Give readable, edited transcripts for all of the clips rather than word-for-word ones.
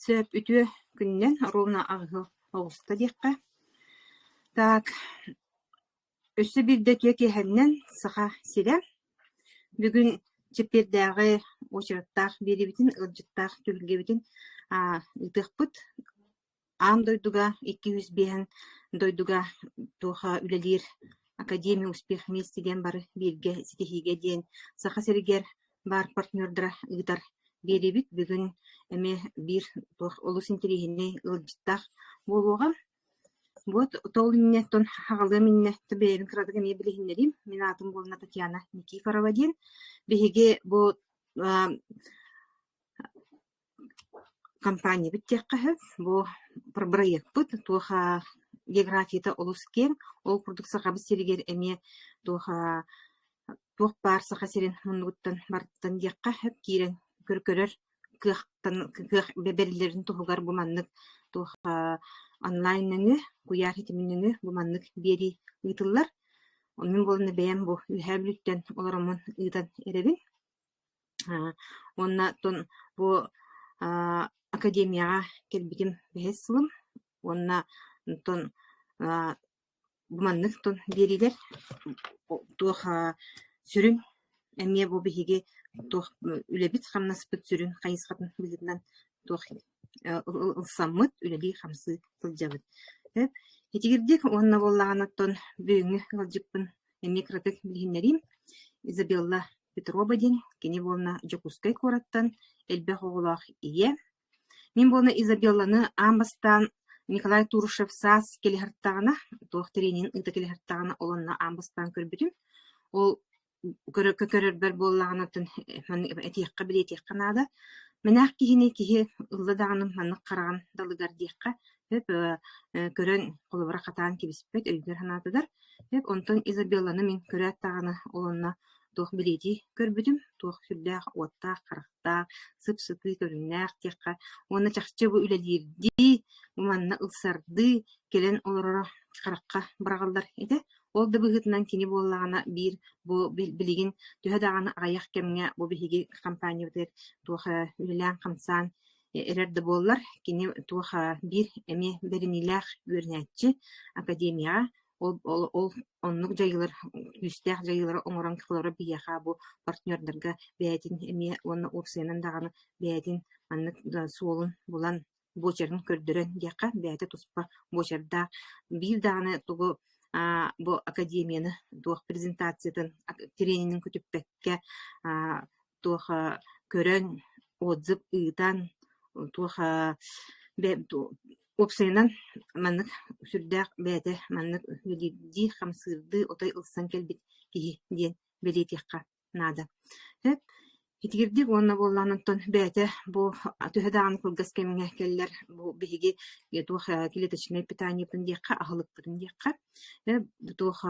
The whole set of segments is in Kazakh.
Сөп үтүө күннен ровно агыл оҕуста диэхэ. Так, өссө бирдэ түө киэһэннэн саха сирэ. Бүгүн чеппердээҕи очераттаах биэрибитин, ылдьыттаах түһүлгэбитин ытыахпыт. Аам дойдуга 200 биэһэн дойдуга туоха үлэлиир Академия успех вместе диэн бары бииргэ ситиһиигэ диэн саха сиригэр бар партнердара ыытар биэрибит бүгүн эме биир туох олус интериһини ылдьыттаах буолуоҕа. Вот тол инне тон хагалыа минне табеерин кырадык эмиэ билиһиннэрим. Мен аатым буолна Татьяна Никифорова диэн. Биһиги бу компания биттиэххэһэ бу проекпыт туоха географията олус кең ол курдук сахабы сиригер эмиэ туоха туох баар саха сирин муннугуттан барыттан диэххэһэ киирен көркөрөр кыах беберилерин туһугар бу маннык туоха онлайнныҥы куяар хитимиҥҥы бу маннык биэри ыытыллар. Онун болуна бэйэм бу үһээбилүттэн олоромун ыытан эребин. Онна тон бу академияға келбитим бэһэс сылым. Онна тон бу маннык тон биэрилер туох сүрүн эмиэ бу биһиги туох үлэбит хамнаспыт сүрүн хайысхатын билигинен туох ылсаммыт үлэли хамсы сылдьабыт. Хитигирдик онна боллаҕанаттон бүгүҥҥү ылдьыппын эмиэ кыратык билиһиннэрим Изабелла Петрова ден кини болна Жокускай кураттан элбэх оҕулаах ие. Мин болна Изабелланы аамбастаан Николай Турушев саас келиһэртаҕына туох тренин ыта келиһэртаҕына олонна аамбастаан көрбүтүм. Ол көрөрбөр боллаҕанатын этиэххэ билиэтиэххэ наада. Менээх киһини киһи ылладаҕыным маннык хараган далыгар диэххэ көрөн холобура хатаан кибиспэт өйгөр ханаатыдар. Онтон Изабелланы мин көрөөттаҕына олонна туох билети көрбүтүм. Туох сүрдээх уоттаах, харахтаах, сып-сыпый көрүннээх диэххэ. Уонна чахчы бу үлэлиирди, бу манна ылсарды келен олороро харакка быраҕаллар ите. Ол да быһытынан кини буоллаҕына биир бу билигин түһэ даҕаны аҕайах кэмҥэ бу биһиги компания бытыыр туоха үлэлээн хамсаан эрэр да буоллар. Кини туоха биир эми беринилээх үөрнээччи академияға ол оннук жайылар үстэх жайылары оҥорон кылары бияха бу партнердарга бээтин эми онна урсыянан даганы бээтин маннык суолун булан бочерин көрдөрөн диэхэ бээтэ туспа бочерда биир даганы тугу бу академияны туох презентациятын тренингин көтүппекке туоха көрөн отзыв ыытан туоха опсайынан маннык сүрдээх бээтэ маннык үлидди хамсыырды отой ылсан келбит киһи диэн белиэтиэххэ наада. Хитигирдик уонна буоллаанантон бээтэ бу түһэ даҕаны кылгас кэмҥэ келлэр бу биһиги туох клеточное питаниепын диэххэ аһылыктарын диэххэ туох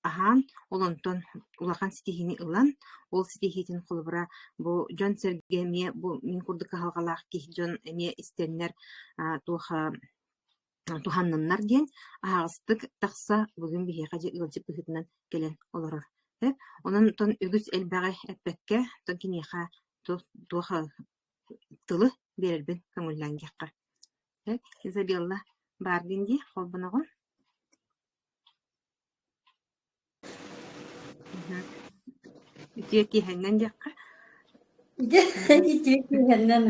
аһаан олонтон улахан ситиһини ылан ол ситиһитин холбура бу дьон сэргэмиэ бу мин курдук аһалгалаах киһи дьон эмиэ истэннэр туоха туханнаннар диэн аһаҕастык тахса бүгүн биһиэхэ дьи ыалдьык быһытынан келен олорор. Онон тон үгүс элбэҕи эппекке тон киниэхэ туоха тылы биэрэрбин көҥүллээн диэххэ. Изабелла баардин дии холбуноҕун. Ütüye kihenden diäkkä. Ütüye kihenden.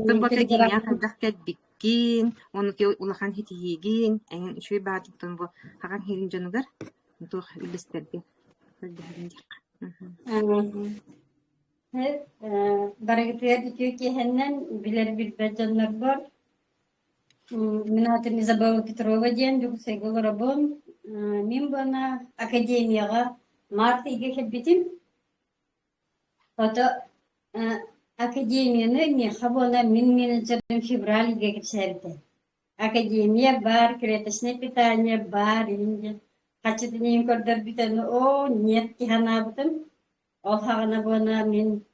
Tın baka diňä hadak kelbikkin, onu ki ulahan hitihiigin, en şuy baatın bu hakan hirin jonugar. Tuh ülesterge. Kelbikkin diäkkä. Baragıtıya ütüye kihenden biler bir becanlar var. Мен атым Изабелла Петрова диэн Жокускай голорабон. Мен бана академияға март иге келбитим. Ото академияны не хабона мен менеджерим февраль иге кепсерди. Академия бар, клеточное питание бар, инде. Качыды нем көрдөр битен, о, нет киханабытым. Ол хагана бана мен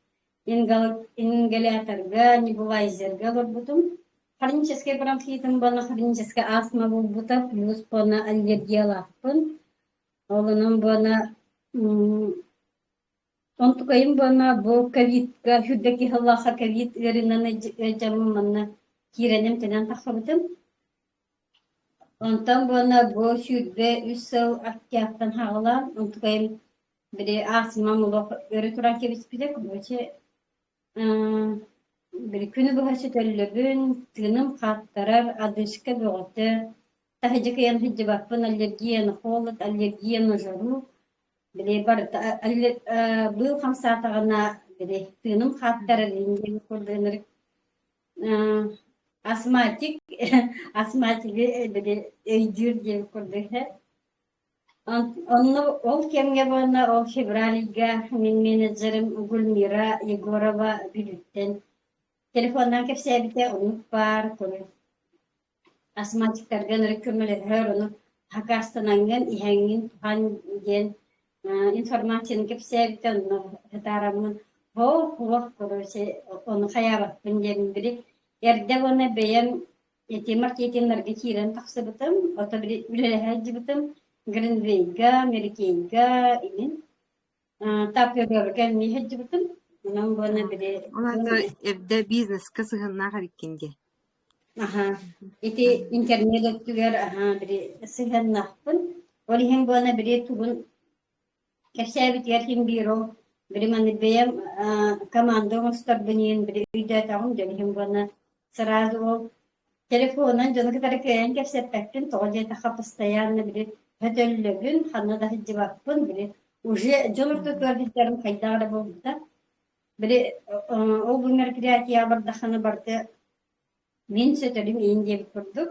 ингаляторга, небулайзерга барбутым. Хронический бронхитым бана хроническая астма булбута, плюс бана аллергия лахпын. Олының бана онтукайым бана бу ковидка хүрдәки халлаха ковид эринаны жамы манна киренем тенен тахабытым. Онтан бана бу хүрдә 3 ел актяктан хагылан онтукайым бире асма мулох өрө туран кебис бидек боче bir күнү баһачы төллөбүн тыным хаттарар адышка бөгөтө тахыжык ян хиджибаппын аллергияны холод аллергияны жару биле бар быыл хамсаатагана биле тыным хаттарар инде көрдөнөр астматик астматиги биле өйдүр деп көрдө онно ол кемге бана ол февралига мен менеджерим Гульмира Егорова билиттен телефондан кепсебите унук бар көмө астматиктерген рекөмөлөр уну хакастананген ихеңин тухан ген информацияны кепсебите уну тарамын хо короче onu хаябаппын дем бири эрде оны бейем маркетингерге кирен таксыбытым ото билеһэжибытым Гринвейга Америкейга инин тапёрген миһэжибытым унан бона бири Олар evde бизнес кысыгынна хариккенде. Aha. Iti internet tüger biri sıhhan nahpın. Olihin bana biri tuğun keşebit yerkin biro. Biri mani beyem komando mustarbaniyin biri üyde taun jelihin bana сразу o telefonun canı kadar keyen keşebettin toğaca taha постоянно biri hötöllögün hanna da hicibakpın biri уже жолурду көрдüklerim kaydağı boldu da. Biri o bu merkriatiya bardahana bardı мен сөтөлүм иинде көрдүк.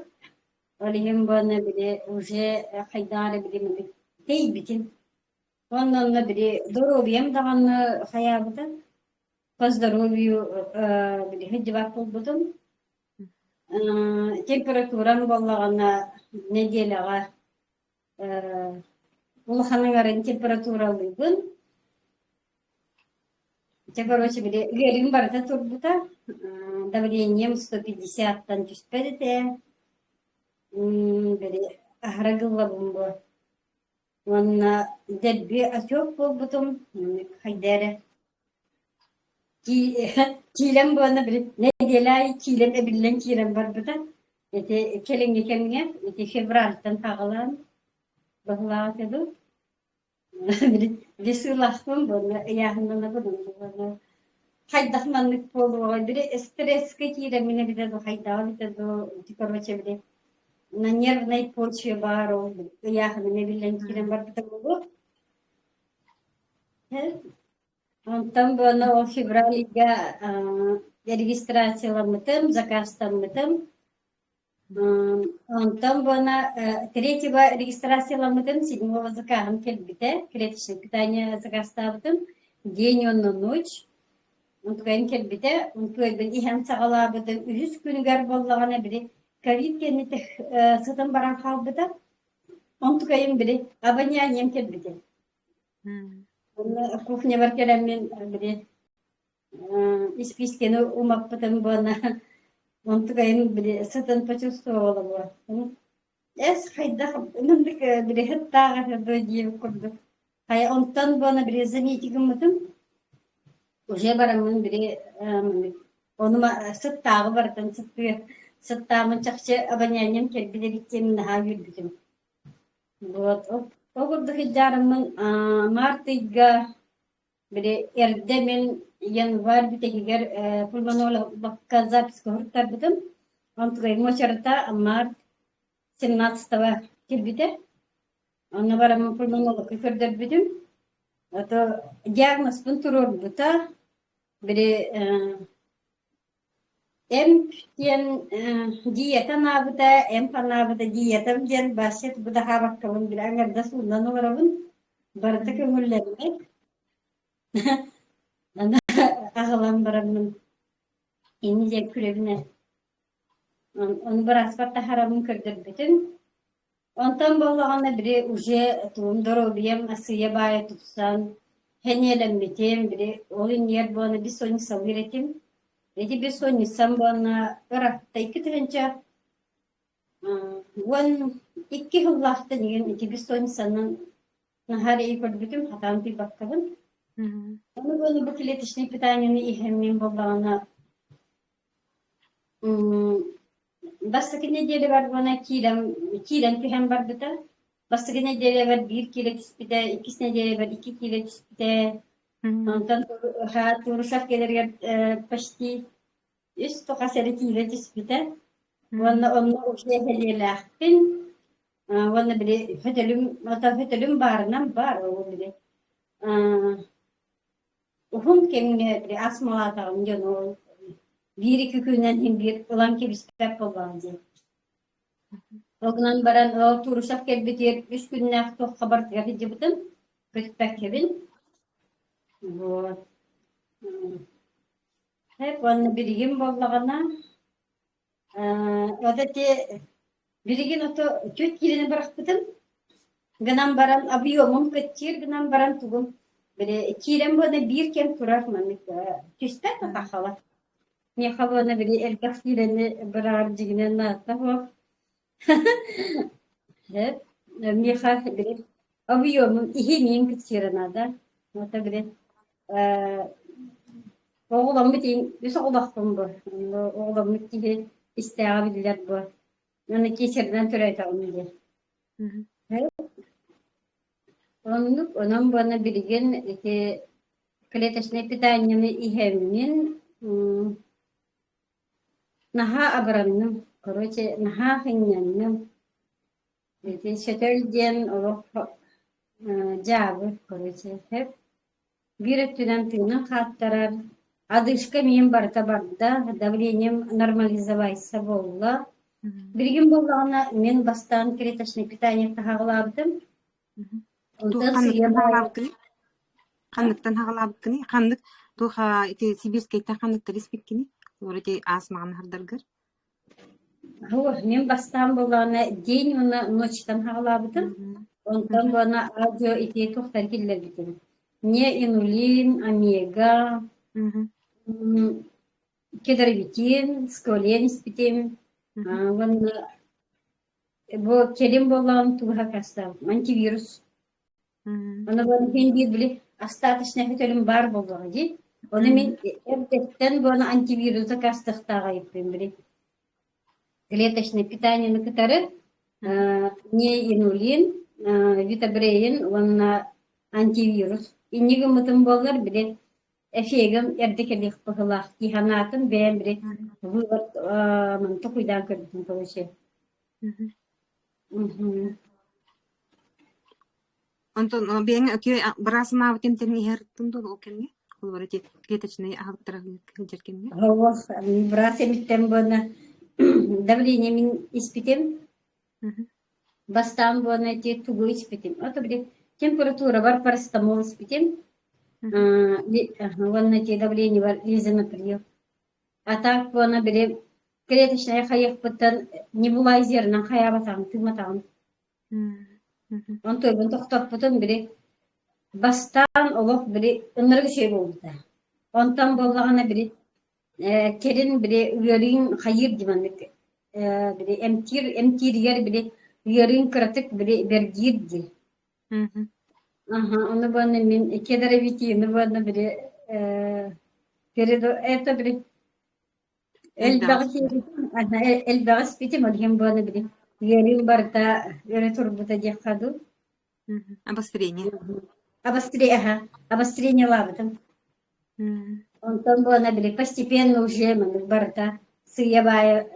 Олихим бана бире уже хайдары бире мен тей битин. Оннан бире здоровьем даганы хаябыта. По здоровью бире хиджибак болбутум. Температурам боллагана неделяга улаханаңарын температура алыйбын. Короче, бире герим барда турбута. Давлением 150-тан түспәде. Бире ахрагылла бумбу. Онна дебби атёк болбутум. Хайдары. Килем бана бире неделай килем эбиллен кирем бар бута. Эте келеңге кемге, эте февральтан тагылан баглаат эду. Бире бисылахтым бана яхнана бана. Хайдахманlık болуға бире стресске киремине бите до хайдаа бите до короче бире на нервной почве бар ол яхны не билен кирем бар бите болу. Онтан бана о февралига регистрацияламытым, заказтамытым. Онтан бана третьего регистрацияламытым, седьмого заказым келбите, клеточное питание заказтабытым, день он ночь. Онтугайын келбите, онтугайын иһэн сагалаабытын 3 күнүгэр боллагана бири ковид кеннитих сытын баран халбыта. Онтугайын бири абоняньем келбите. Кухня бар келеммен бири испискени умаппытын бана. Онтугайын бири сытын почувствовала була. Эс хайда мындык бири хыттаага дойдиеп курдук. Хай онтан бана бири заметигиммытым. Уже барамын бире онума сыттагы бартын сыттамын чакчы абоняньем келбиде биттемин ха жүрбүтүм. Вот огурду хиджарымын мартыйга бире эрде мен январь битегер пульмонолог бакка запись көрүптарбытым. Онтугай мочарта март 17-го келбите. Онна барамын пульмонолог көрдөрбүтүм. Ото диагноз пун турурбута бире эм тен диета набыта эм панабыта диета ден басет буда хабаккабын бире аңарда сундан огарабын барыта көңүллерме ана агалам барамын эми же күребине оны бір аспарта харабын көрдөрбүтүн. Онтан боллагана бире уже здоровьем асыя бая тутсан хенелемметем бире олин ер бона бисонниса биретим. Эти бисоннисам бона ыракта 2 тыгынча вон 2 хыллахта деген эти бисоннисанын нахари көрбүтүм хатам би баккабын. Onu böyle bu клеточные питания ihemmin bolağına bastaki nedeli var bana kirem tühem var bita. Bastaki nedeli var 1 kilo tispite, 2 nedeli var 2 kilo tispite. Ondan turuşak gelirler почти üst tokaseri kilo tispite. Onu uşaya heliyelahpin. Onu bile hötölüm barınam var o bile. Uhum kemine bile asmalatağım canı bir iki günden hem bir ulan ki bispep olağınca. Oğlan baran o turuşak gelbitir 3 günden çok haber yapıcı bıtın. Kötüpek kebin. Hep onu birigin bollağına. O da ki birigin oto köt kilini bırak bıtın. Gınan baran abiyomum kötçir gınan baran tugum. Böyle kirem bana bir kem turar mı? Küspek o tahalar. Ne havana bile erkek kilini bırar cigine nata o. Hep miha bile abiyomum ihimiyim kötçirana da. Nata bile oğlan bitin, bir oğlakım bu. Oğlan bitin isteyebilirler bu. Yani geçirden türeyte onu diye. Onun bana bilgin ki клеточные питанияны iheminin naha abranım. Короче, naha hınyanım. Şetelden o cevabı. Короче, hep bir tünen tünen kattırar. Adışka miyim barda давлением нормализовайся болла. Bir gün bolağına men bastan клеточный питание tahağılabdım. Ondan sonra Ханныктан хагалабыккыны, ханнык туха ити сибирскейттен ханныктар испиккини, орити асмаан хардаргар. мен бастан болғаны день оны ночтан хагалабытым. Ondan bana радио ити тохтар киллер битим. Не инулин, омега, кедровитин, сколен испитим. Бу келим болған туга кастам, антивирус. Onu bana hindi bile остаточный hötölüm бар болған ди. Onu men ertekten bana antivirusa kastıqtağa yapayım bile. Клеточное питание кытары не инулин, витабрейн, он антивирус. Инниге мытым болар бile эфегим эрдекелих пыгылах киханатын бәм бile вывод токуйдан көрдüm короче. Онтон бең өкө брасма темтен ихертын дол окенге. Ол барыти клеточный ахыктара jerkenge. Хавас брас эмиттен бана давление мен испитем. Бастан бана те тугу испитем. Ото бile температура бар парастамол испитем. Ванна те давление бар лизана прием. А так бана бile клеточная хаяк бутан небулайзернан хаябатам тыматам. Он той тоқтап бутан бile бастан олох bile ыныргы şey болду. Ondan bolağına bile kerin bile uyarın hayır dimanlık bile emtir yer bile uyarın kıratık bile bergirdi. Onu bana min kedere bitiyim bana bile keredo eto bile el bağış bitim odhem bana bile uyarın barda öyle turbuta diyakadu. Обострение лавытым. Ondan bana bile постепенно уже barda sıyabaya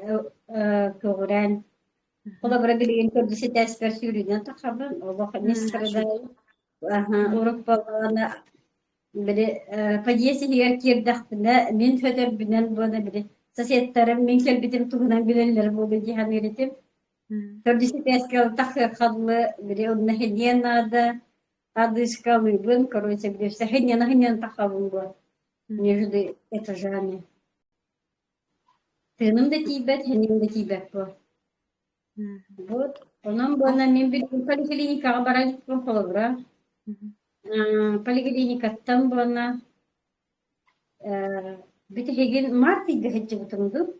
kıvıran. Ola bura bilgin kördüsü tespir sürüden takabın. Ola neskrada Avrupa'na bile padiyesi hiyer kirdahtına min föder binen bana bile sosyetlerim min kelbitim tuğunan bilenler bolu cihan eritim. Kördüsü tespir takır kadlı bile onunla hediyen nada. Адышкалыбын, короче, бile хынян такабын bu. Между этажами. Тыным да тибет, хеним да тибет bu. Вот. Ondan bana men bir poliklinikaya bara gittim kolabra. Poliklinikattan bana bir hegin Mart'da hecce butundu.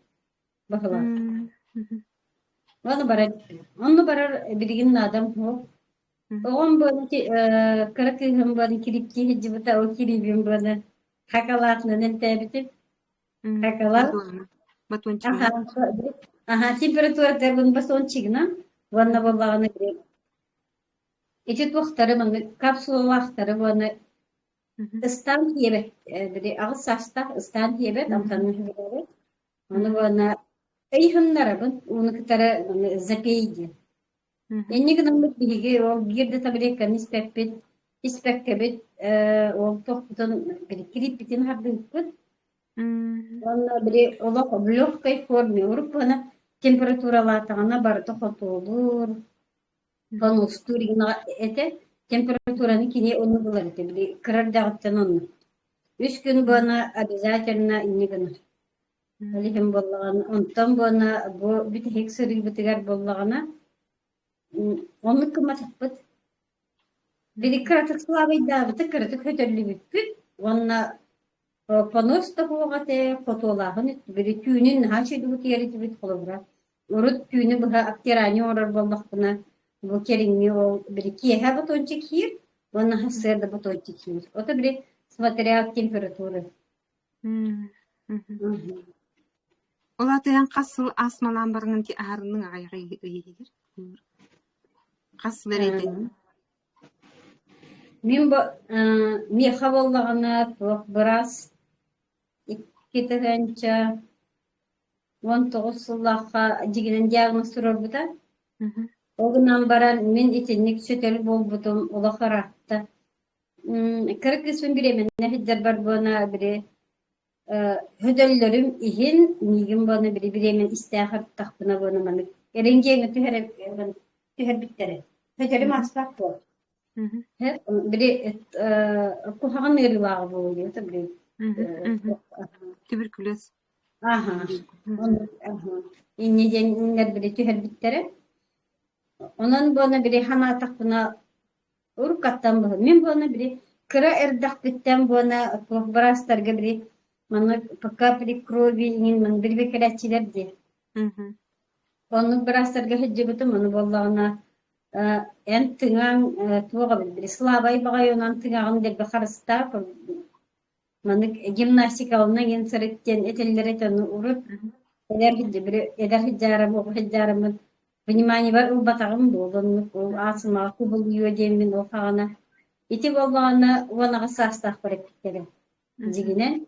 Bakıla. Bana bara gittim. Onu bara bilgin adam o. Oğlum böyle ki kırıkım böyle kiripçi hicibita o kiribim böyle hakalatla nente bitip hakalat aha Батончик. aha температура terben bason çigna vanna bollağını bir içi tuhtları bunu kapsulaları bunu ıstan yebet bir ağız saçta ıstan yebet amtanın hücreleri onu bunu eyhunlara bunu onu kitara zapeydi. Enni gınamlık bilgi o girdi tabii ki ispekbet o tohutun bir kirip bitin hardık. Valla bir ola blok kay formu vurup bana temperaturalar tağına bar tohut olur. Konus turina ete temperaturanı kini onu bular ete bir kırar dağıttan onu. 3 gün bana обязательно inni gınır. Alihim bollağına ondan bana bu bir tek sırrı bitigar bollağına onu kıma tapıt. Biri kıratık slavay davıtı kıratık hötörlü bütküt. Onunla panos da boğate fotolağın biri tüyünün haşedu bu tiyareti bit kolubra. Urut tüyünü bu aktirani orar bollak buna. Bu kerini o biri kiyehe baton çekir. Ona hasır da baton çekir. O da biri material temperatürü. Олатыян қасыл асмалан барыңын ки аарының ағайға иегер. Қас берейден. Min bu miha bollağına biraz ikkitince 19 sullaqa diginen diagnoz turur buta. Oğundan baran min itinlik süteli bol butum ola karatta. Kırık ismin biremen ne hidder bar bana biri hödöllerim ihin nigin bana biri biremen istahar takbına bana manık. Erengeğini tüher bittere. Hödölüm asbak bu. Hep biri kuhağın eri vağı bu oluyor tabi. Tüberküloz. Aha. İnneden inler biri tüher bittere. Onun bana biri hana takbına urukattan bu. Min bana biri kıra erdak bitten bana brastarga biri mana paka biri krovi inin man biri bekeleçiler diye. Onun brastarga hecce bitim onu bollağına en tıngan tuğa bir slavay bagayondan tıngan de bakarsta manik gimnastika olna yen sarıkken etellere tanı urut eder hicjaram o hicjaram внимание var o batağım bolun o asma kubul yiyemin o fana iti bollana ona gasasta korektere jigine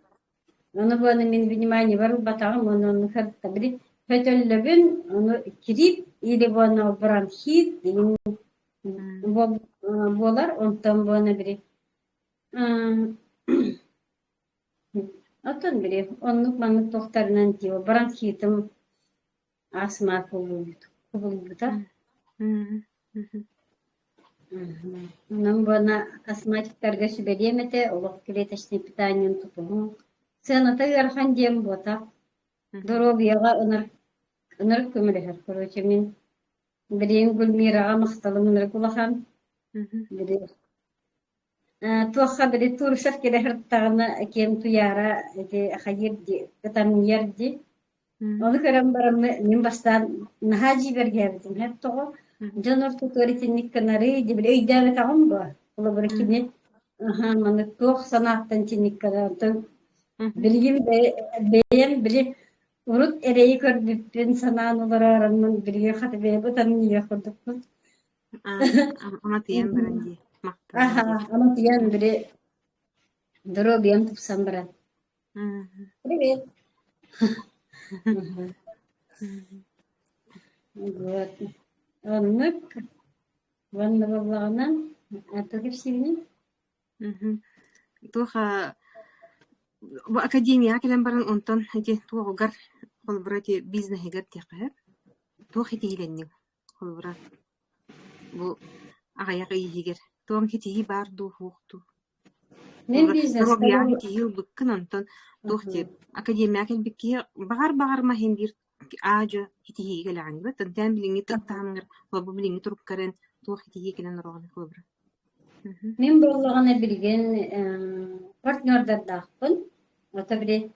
onu bana min vнимание var o batağım onu hatta bir hötöllebin onu kirip ile bana bronhit bolar ondan bana biri atın biri onluk manlık doktorundan diyor bronhitim asma kubulda onun bana asmatiklerge sübediyemete oluk kileteşne pitaniyen tutumu sınata yarhan diyem bota dorobiyaga ınır kömüleher korоче min biriyim gülmirağa mahtalım ınır kulağam biri tuaxa biri turuşak kere hırttağına kem tuyara hayır di katan yer di onu kerem barım min bastan nahaji bergerdim hep toğu janor tutoritinlik kanarı di biri öydağını tağım bu ola biri kimnet manı tuğ sanattan tinlik kanarı biriyim beyen biri urut ereyi kördüktün sanan olarak aranın biri katı beye bu tanı niye kurduk Ama tiyen barınca. aha ama tiyan biri duru biyam tupsan berat привет вот onluk vanna bablağından atı hepsini Tuha bu akademiya kelen baran onton hadi tuha gar kolbrati biznes hegar tiqer. Tuha hitilenni kolbrat. Bu agaya yiger. Tuha hitiyi bar du huqtu. ne biznes Robiya hitiyi bıkkın onton tuha akademiya kel bikki bagar mahim bir aja hitiyi gelan. Batan tan bilingi tamir bu bilingi turup karen tuha hitiyi kelen roğan kolbrat. min bollağına bilgen partnerler dağpın ota biri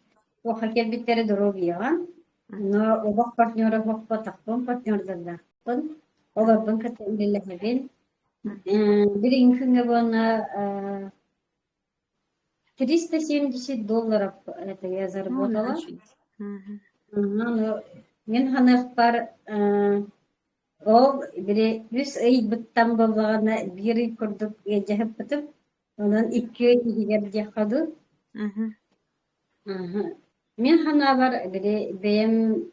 oxa kelbitleri dorobiyagan no obak partnera hokpa takpın partnerler dağpın olarbın katı ülelehebin Birinci günde bana $370 это я Ну, заработала. начали. Мгм. Ну, мен ханах бар ол бире үс ый быттан боллагана бири курдук эжехеп бытып, онан 2 ый игер жахаду. Мгм. Мен хана бар бире бем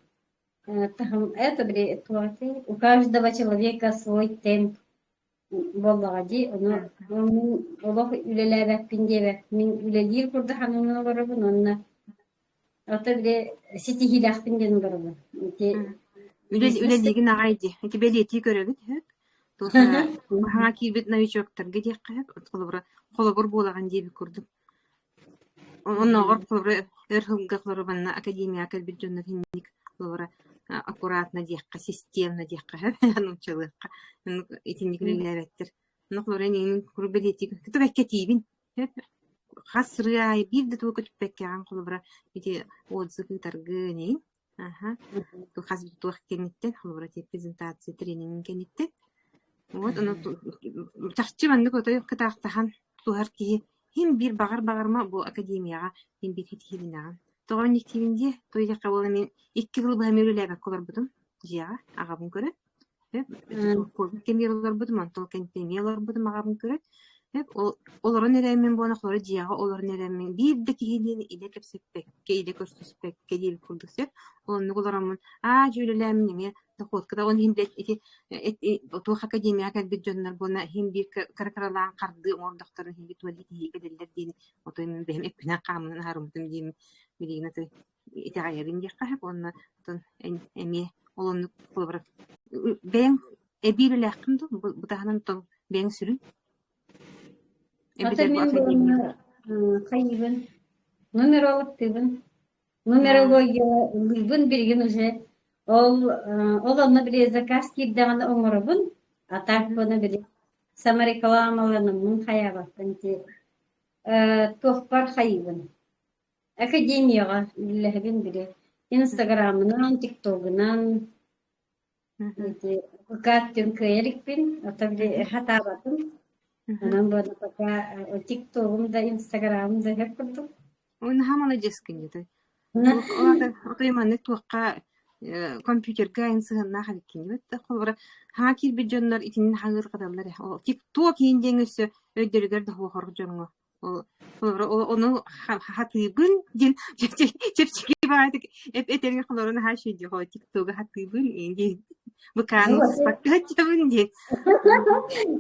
тахам это бире туати. У каждого человека свой темп боллагади. Onu олох үлеләбәк пиндебәк. Мин үлелир курда хануна барабын, онна ата бире сити хилахтын ден барабын. Мгм. Бизнес. Үлелиген ағайды. Эти белети көрөгүт, хэп. Туха хаңа кийбит новичоктарга диэк хэп. Холобур булаган диэби курдук. Онногор холобур эрхылга холобур академия кэлбит жоннор хинник холобур аккуратно диэкка, системно диэкка хэп. Анучалыакка. Итинник үлелебеттер. Ну холобур энин кур белети. Кытып эккетибин. Хэп. Хасрыай бир да туа көтүппеккеан холобур ити отзывы таргыни. Ага. Ту хазыр туах кенниттен холобур те презентация тренинг кенниттен. Вот оно тахчы манны көтөй кытаахтахан туар ки хим бир багар-багарма бу академияга хим бир хитилинаган. Тогон никтибинде той жакка бола мен 2 жыл бамөлөлөбөк колор бутум. Жия агабын көрөт. Кемер олар бутум, антол кемер бутум агабын көрөт. Олорун эремен буана хлоры жияга олорун эремен бир де киһилин иле кепсеппек, кейле көрсөспек, кейле курдусеп, олонну олорамын. Жүлөләм неме тохоткада он химдет эти тух академия калбит жоннор буна хим бир каракаралаан карды оңордоктор хим бит туалит хигелер дин отой мен бем эпина камын харымтым дим билигине те ити гайрин дикка хеп онна тон эми олонну колбар бем эбиреле акымды бутаганан тон бем сүрүн Ата эбидер бу мен академия bunu kayıbın, numerologtibin, numerologiyabın bilgin уже. Ol onu bir zakaz kirdiğini onurubun, atak bunu bir samarikalamalının hayabaktan ki tohbar kayıbın. Akademiyaga billehbin biri. Instagram'ından, TikTok'undan, kattın kıyarıkbin, ata bir hatabatın. Anam bana baka TikTok'umda, Instagram'ımda hep kurdum. он хамана жескинде олар отойман туакка компьютер гайнсыгын нахал кинебет холбара хакир би жоннор итин хагыр кадаллар тик туак индеңөсө өйдөргөр да хохор жонго холбара ону хатыбын дин чепчики баатык этерге холорун хаши ди хо тиктога хатыбын инди буканус пакчабын ди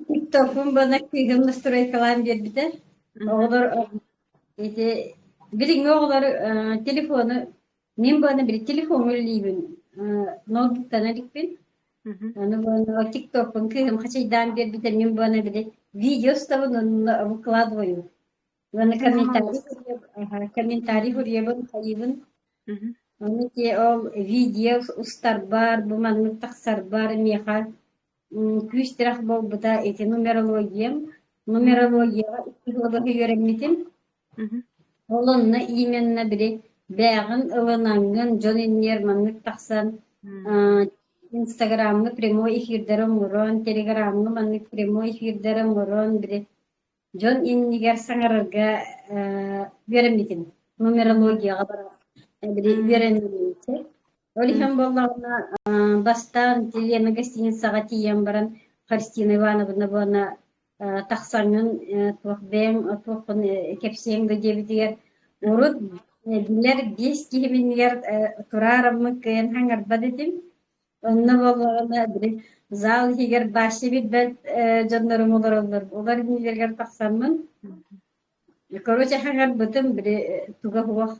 TikTok'um bana kıydığım настройкаларын бербите. Олар Birinci oğulları telefonu, men bana bir telefon öyleyim, notebook'tan alıkpin. Onu bana TikTok'un kıyım kaçaydan bir men bana bir video ставын выкладываю. Bana комментарий huriyabın, kayıbın. Onu ki o video ustar var, bu manlık taksar var, meyhal. Küstürah bol bu da eti numerologiya, iki öğrenmedim. Олонна именно бири бәгын ылынангын жониннер маннык тахсан Инстаграмны прямой эфирдерим урон, Телеграмны маннык прямой эфирдерим урон бири жон иннигер саңарырга беремитин нумерологияга бара бири беремитин. Олихан боллагына бастан Елена гостиницага тиен баран Христина Ивановна бана тахсаңын туахбен туахпын кепсең да дебитигер урут билер 5 кибинер турарымы кен хаңар бадетим онна боллагына бир зал хигер башы бит бел жоннорум олар билергер тахсамын короче хаңар бытым бир туга хуах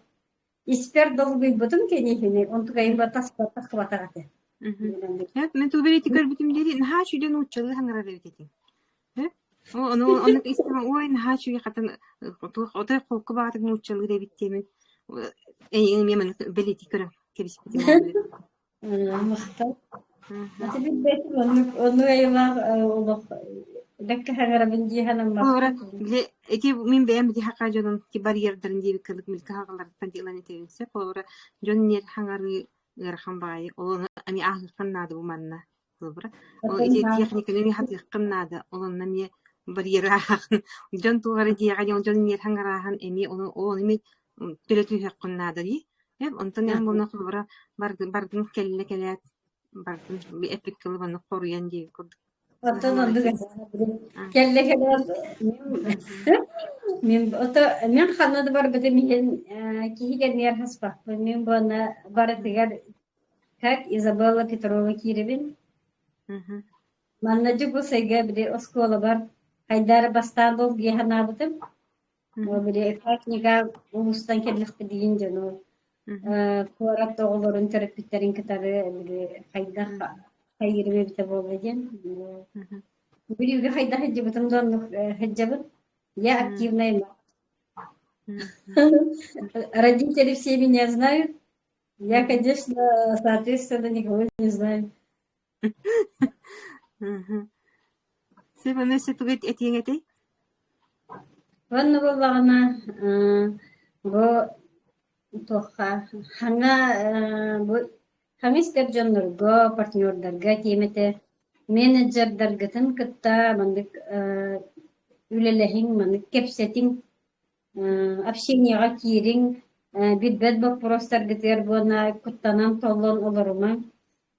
испер долгуй бытым кенехине онтугайын батас батагаты мен туберити көрбүтүм дери нахачуден уччалы хаңара беретин onu istemem o en haçı katan otel kolku bağıtık nuçalı da bittiğimin en yemen beleti kırım kebisbitim Mıhtar. Nasıl bir beti onu eyvah olak dakika hangara binci hanım var. Ora bile eki min beğen bir hakka jonun ki bariyerlerin diye kılık milka hakalar tandilan etevse ora jon yer hangarı yarhan bayi onu ani ahı kannadı bu manna Кылбыра. Ол ити техниканы хатыйккыннада олонна ме барьераахан жон тугары дияган жон нер хангараахан эми ол эми төлөтүхкыннада ди. Онтон эм буна кылбыра бардын келле келет бардын эпик кылбаны коруян ди курдук. Отон онду келле мен ханады бар бите мен киһиген нер хаспах мен бона барытыгар как Изабелла Петрова Киребин манна жугу сайга биде оскола бар хайдар бастан бол геханабытым биде техника улустан келлих бидигин жано куарат тоголорун терапиттерин китары биде хайда хайырбе бите болден биде хайда хеджебитим дон хеджебит я активная. Родители все меня знают. Я, конечно, соответственно, никого не знаю. Себене сетугет этиңете? Ванна боллагана бо тоха ханга бу хамистер жоннорго партнердарга кемете менеджердаргатын кытта мандык үлелехин мандык кепсетин общениега кирин билбет вопростар гытер буна куттанан толлон олорума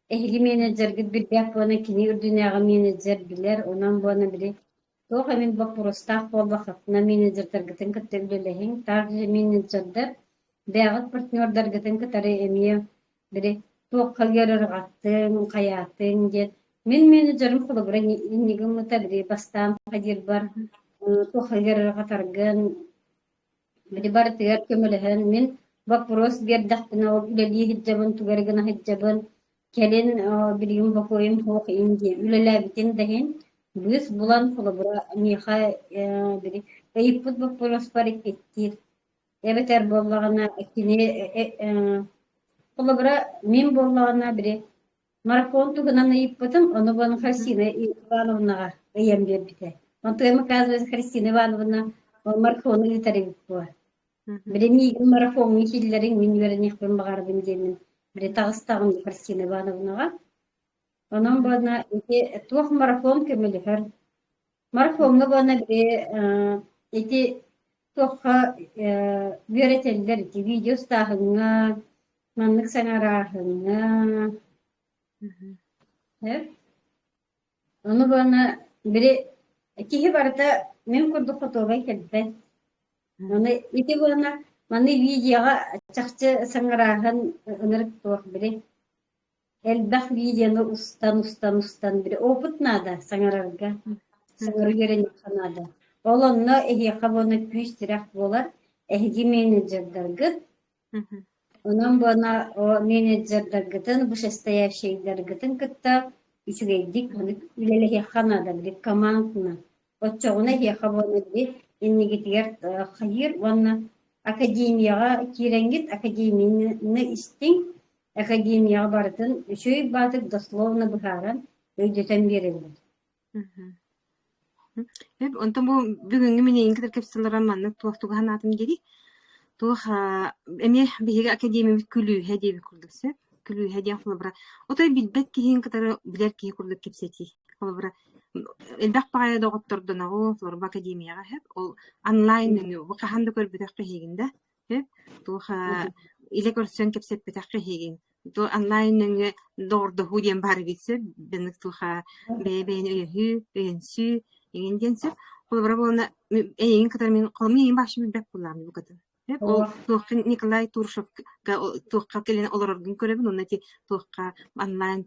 эхли менеджер гит билбек буна кини үрдүняга менеджер билер онан буна били тоха мен вопростах болбахатна менеджердер гитин кытта үлелехин также менеджердер бягат партнердер гитин кытары эмие били тока герер гаттын каятын дет мен менеджерим кулубра иннигим мутабри бастан кадир бар тока герер гатарган били бар тегер көмөлөһөн мен вопрос бердахтына ол үлели хиджабын тугарыгына хиджабын келин билигин бакоим хок инди үлелебитин деген бүс булан кулубра миха били эйпут вопрос бар икеттир эбетер боллагана кини кулубра мен боллагана били марафон тугунан эйпутум ону бон Христина Ивановнага эйем бербите онтойма казывается Христина Ивановна марафону литаребит буа Бремий марафон хиллерин мен вернихпен багардым демен. Бре тагыстагым Христина Ивановнага. Онан бана эти тух марафон кемелефер. Марафонга бана бре эти туха веретелдер эти видео стагынга маннык саңарахынга. Ону бана бре кихи барда мен курдук фотография келбет. Маны ити буна маны видеога чакчы саңараган ынырык туак бире. Элбах видеоны устан бире. Опыт нада саңарарга. Саңару керен канада. Олонно эхи кабоны күстирак болар. Эхи менеджердер. Онан буна о менеджердер бу состоявшийдер кытта үчүгейдик үлелехи канада бире командна. Отчогуна эхи кабоны бире иннигитигер хайыр ванна академияга киренгит академияны истин академияга бартын үшөй батык дословно быхаран өйдөтөн берилди. Онтон бу бүгүнгү менен кытыр кепсилерен маннык туактуга ханатым кери. Туха эме биһиге академия күлүү хедиби курдуксе. Күлүү хедиен кулбара. Отой билбет киһин кытары билер киһи курдук кепсети. Кулбара элбак багая доготтордон агу Флорба академияга хеп ол онлайн бу каханды көрбүтөк кыйгинде хеп туха иле көрсөн кепсеп бетак кыйгин ту онлайн дордо худен бар битсе бенек туха бебен үйү үйүнсү ийгенденсе ол бара эйин катар мен колми башы билбек булам бу катар хеп ол туха Николай Туршев туха келен олордун көрөбүн онати туха онлайн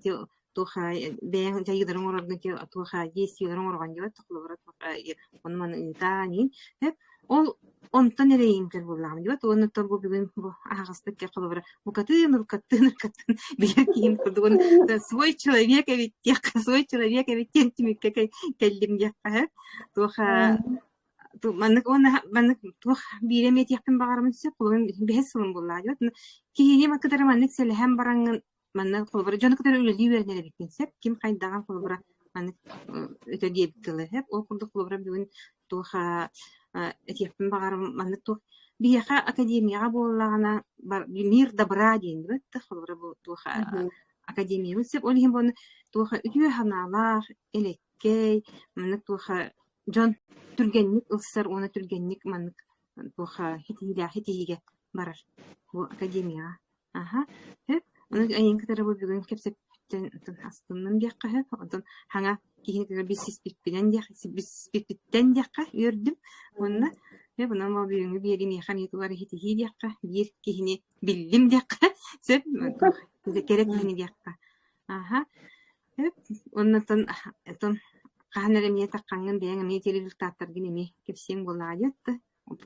туха бен жайдырын орогун ке туха действияларын орган деп токлобора туха онман интани хеп ол онтан эрейимкер булам деп оны торбу бүгүн бу агыстык ке кылыбыра бу катын билер кийим курдугун свой человек ведь свой человек ведь тимикке келдим деп туха маннык маннык туха биремет яктын багармын се кулун бесылым булла деп кийини макдары маннык селем бараңын манна колбара жана кытары үлели бернеле бикенсеп ким кайдаган колбара маны өтө диептеле хеп ол курдук колбара бүгүн туха этиптин багарым манны тух бияха академияга боллагана мир добра дейин бит колбара бу туха академия сеп ол ким бону туха үтүө ханаалаах элеккей маннык туха жон түргенник ылсар уона түргенник маннык туха хитиге барар бу академияга. Аха. Хөп, оны айын кытары бу бүгүн кепсептен астыннан диякка хөп, онтон хаңа кихинекер бисписпитпенен бисписпиттен диякка үрдүм. Онна хөп, онан бу бүгүнгү бери механ ютугар хитиги диякка, бир кихини биллим диякка. Сөп, керек кихини диякка. Аха. Хөп, оннан каханара мие таккангын бээн мие телевизтаттар гинеми кепсең болаадыт.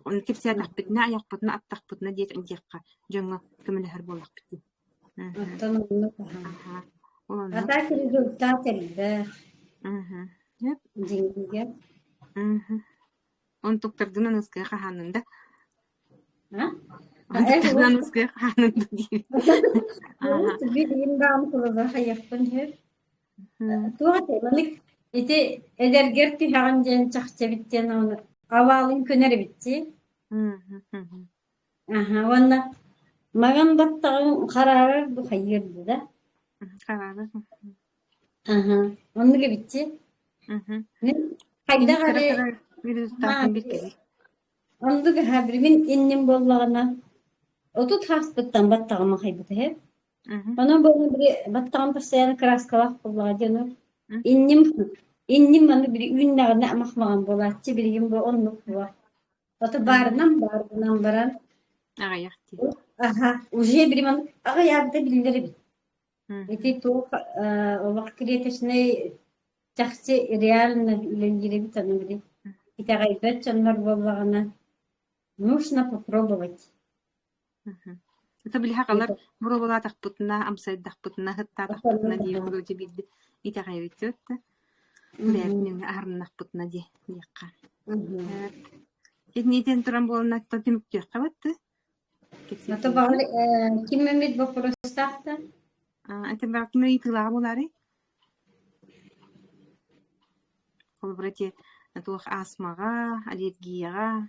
Он кепсээ тахпытна аяқпытна аттахпытна диет диякка жоңго көмөлөр болакпыт. Оттон онну Аха. Олонно. ата результат элбе Аха. Хөп. жиңге. Аха. Он туктардынан ыскы каханында. А? Он туктардынан ыскы каханында ди. Аха. Bir imdan kılıza hayıftın hep. Tuğate manik iti ederger ki hagan çakça bitten onu avalın köneri bitti. Aha, onda magan battağın kararı bu hayırdı da. Kararı. Aha, onu gibi bitti. Ne? Hayda gari. Onu gibi habrimin innim bollağına. Otut haspıttan battağıma haybıdı hep. Ona böyle bir battağım pasayanı kraskalak bollağı canı. İnnim bana bir ünlüğüne amakmağın bolatçı bir gün bu onluk var. Otu barından baran. Аяқты. Aha, уже bir man aga yavda billeri bit. Eti to вак кретешне чахче реально ленгире бит аны бит. Ити гайбет чаннар боллагана. Нужно попробовать. Это были хакалар буробала тахпутна, амсай тахпутна, хатта тахпутна ди художи бидди. Ити гайбет. Бәкнең арнах путна ди якка. Этнитен туран болна татым кабатты. Это багы киммет вопростахта? Это бакны итыла болары. Колбрати тух астмага, аллергияга.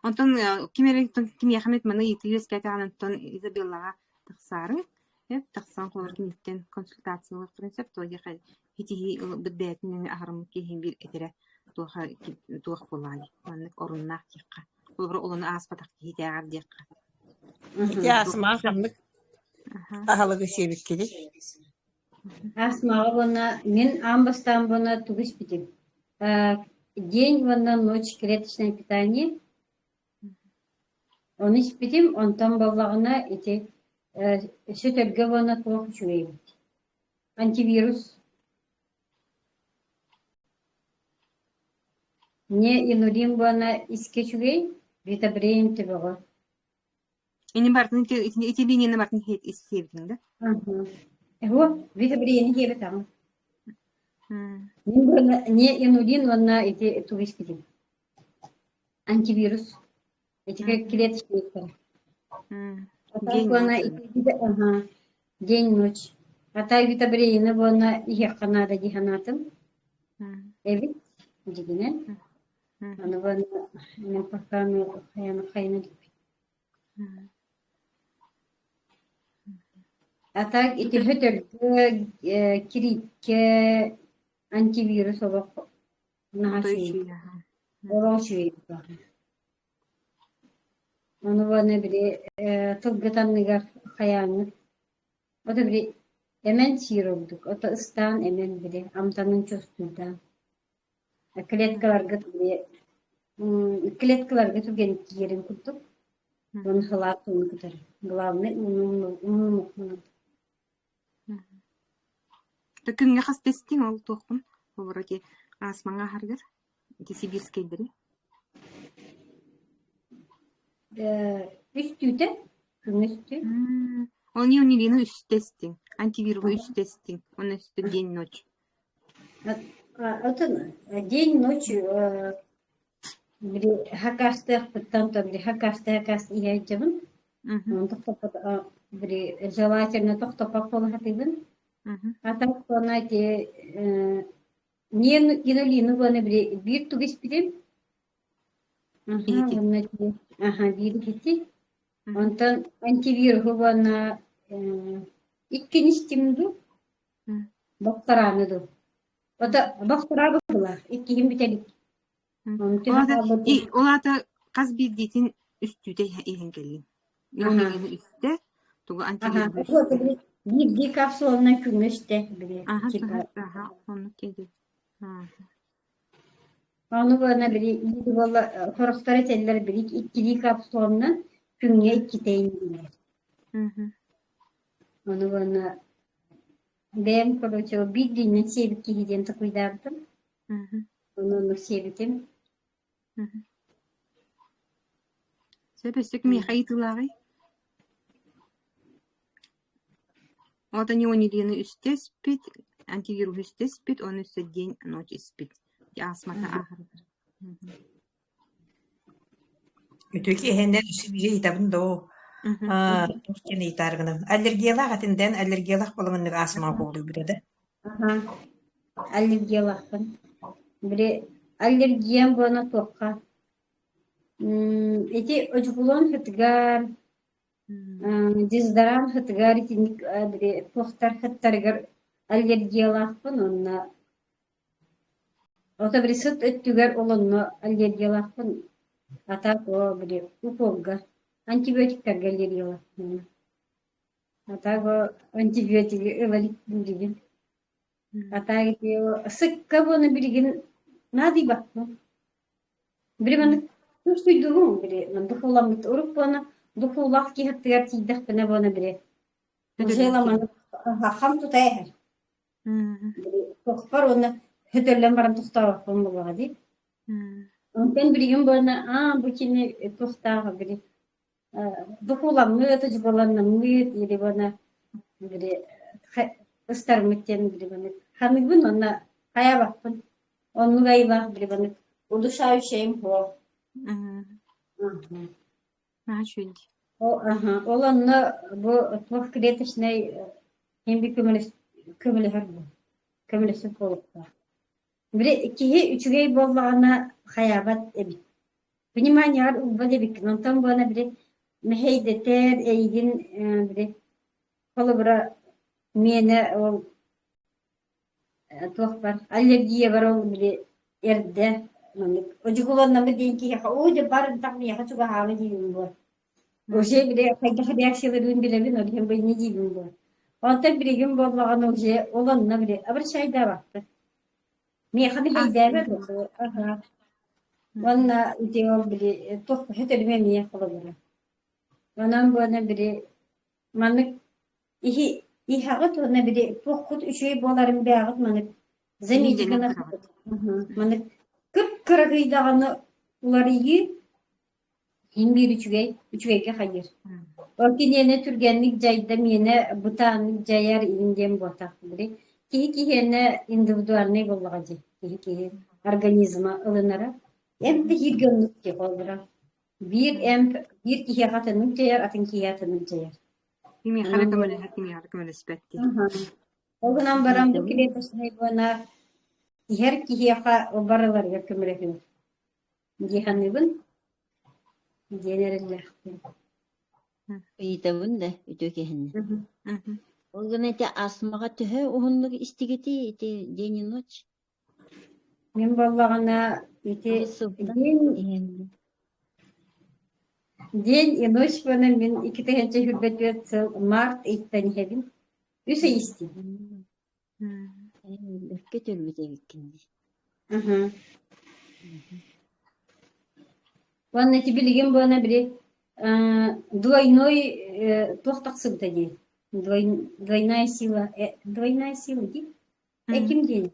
Онтон ким яхмет маны итилес катан онтон Изабеллага тахсары. Hep taksan kolarken itten konsultasyon принцип тоги хай хити бедбетин ахрым кехин бир этере тух болай. Маннык оруннак тикка. Булбыр олуну аспатак хити агар дикка. Ya asma hamlık ahalığı sevip kedi. Асмаға бона мен амбастан бона тугыс битим. День бона ночь клеточное питание. Он испитим, он там боллагына эти sütörge bana tuğuk çüveyim. Antivirus. Ne inulin bana iske çüvey, vitabrein tübüğü. İni bartın iti liniyini bartın hit istiyordun da. Eho, vitabrein hebe tamam. Ne inulin bana iti tuğuk ispitim. Antivirus. Эти клеточные. День ночь. А та витабрейна бона яханада диханатым. Evet, дигене. Аны бона мен паканы хайна дип. А так ити хөтөр кирикке антивирус олоқ нахаши. Олоши. Onu bana biri tıbgıtan nigar hayanı. O da biri emen şiir olduk. O da ıstan emen biri. Amtanın çöstünden. Kletkalar götürgen yerin kuttuk. Onu hılatını kadar. Главное, unumukunu. Takınga kas testing ol tohum. Olarak asmanga hargar. Iti sibirskeyleri. Üstüde, üstü. Он не унилина үс тестинг. Антивирус үс тестинг. Он үстü день ночь. Это день ночь. Бiri hakastı tanto biri hakastı yiyeceğim. Toktop biri желательно toktop polhatibin. Atak sonra ki niye inulinu bana bir tugis birim. Aha, bir gitti. Ondan antivirüsü bana ikiniz timdu doktoranıdı. O da doktora bakılar. İkiyim bitelik. Олата каз билдитин үстүдө иһин келин. Йоңгени үстө, тугу антивирус үстө. Bir kapsuluna kümüşte bile. Onu kedi. Onu bana biri iyi valla horostar eteller biri ikili kapsuluna kümye iki teyin. Onu bana ben korоче bir dinle sevip gideceğim takıydardım. Onu sevitim. Себестек ми хайытылары. Ота не онилины үстеспит, антивирус үстеспит, он үстө день ночь испит. Асмата ахыр. Өтөки эхенден үсү бири итабын да о. Кene itargınım. Allergiyalar atinden allergiyalar bolğanlyk asma boldu birede. Allergiyalakın. Biri allergiyam bana tokka. Eti ojgulon hıtgar, dizdaran hıtgar, itinik biri toktar hıttargar allergiyalakın onna. Ota biri sıt öttügar olonno allergiyalakın. Atak o biri upolga. Antibiyotikler geliyorlar. Atak o antibiyotik övelik bilgin. Atak diyor sık kabuğunu bilgin nadi bakma. Biri bana tuştuyduğum biri ben duhulamit orup bana duhulak ki hatta tidah bana bana biri. Mesela bana ham tutayır. Biri tokpar onu hüdürlen baran tuhtağı bulmalı değil. Ondan biriyim bana bu kini tuhtağı biri. Duhulamit acıbalanamit yeri bana biri ıstarmitten biri bana. Hanımın ona kaya bakın. Onu gayba biri bana. Uduşağı şeyim o. Şöyle. Olanla bu tuhaf kriyatışnay hem bir kömüle her bu. Kömülesi polukta. Biri ikiye üçüge bollağına hayabat ebit. Vнимание var ubba debik. Ondan bana biri meheydeter eygin biri kolubra mene ol tuhaf var. Alergiye var ol biri erde. Ojugulanna mı deyin ki o da barın takmı ya çok hava diyeyim bu. O şey bile kayda reaksiyaların bile bir nöbet ben ne diyeyim bu. Ondan bir gün bollağın o şey olanla bile aber şey de baktı. Niye hani heyde ver bu. Vanna diyor bile çok hetelme niye kalır. Ondan bana biri manık iyi hagat ona biri çok kötü şey bolarım bir hagat manık. Zemicigana manık kıpkırıydağını uları iyi. Himbir üçüge hayır. Orkin yine türgenlik caydam yine butanlık cayar indem botak biri. Ki yine individualne bollağacı. Ki organizma alınara. Hem de hirgönlük ki olura. Bir ki hatınlık cayar atın ki hatınlık cayar. Kimi harika spetti. Oğlan baran bu kiretasını bana her ki yaka o baralar yakımırıkın. Cihanlıbın generaller. Ыйтабын да үтөкеһин. Ол гына эти асмага төһө уһунлук истигити эти день и ночь. Мен баллагана ити день и ночь бана мен 2-нче хүрбөт март иттен хебин. Үсө исти. Өккө төлбүтэ биккинди. Ванна ти билген бана бири двойной тохтаксып тади. Двойная сила ди. Эким день.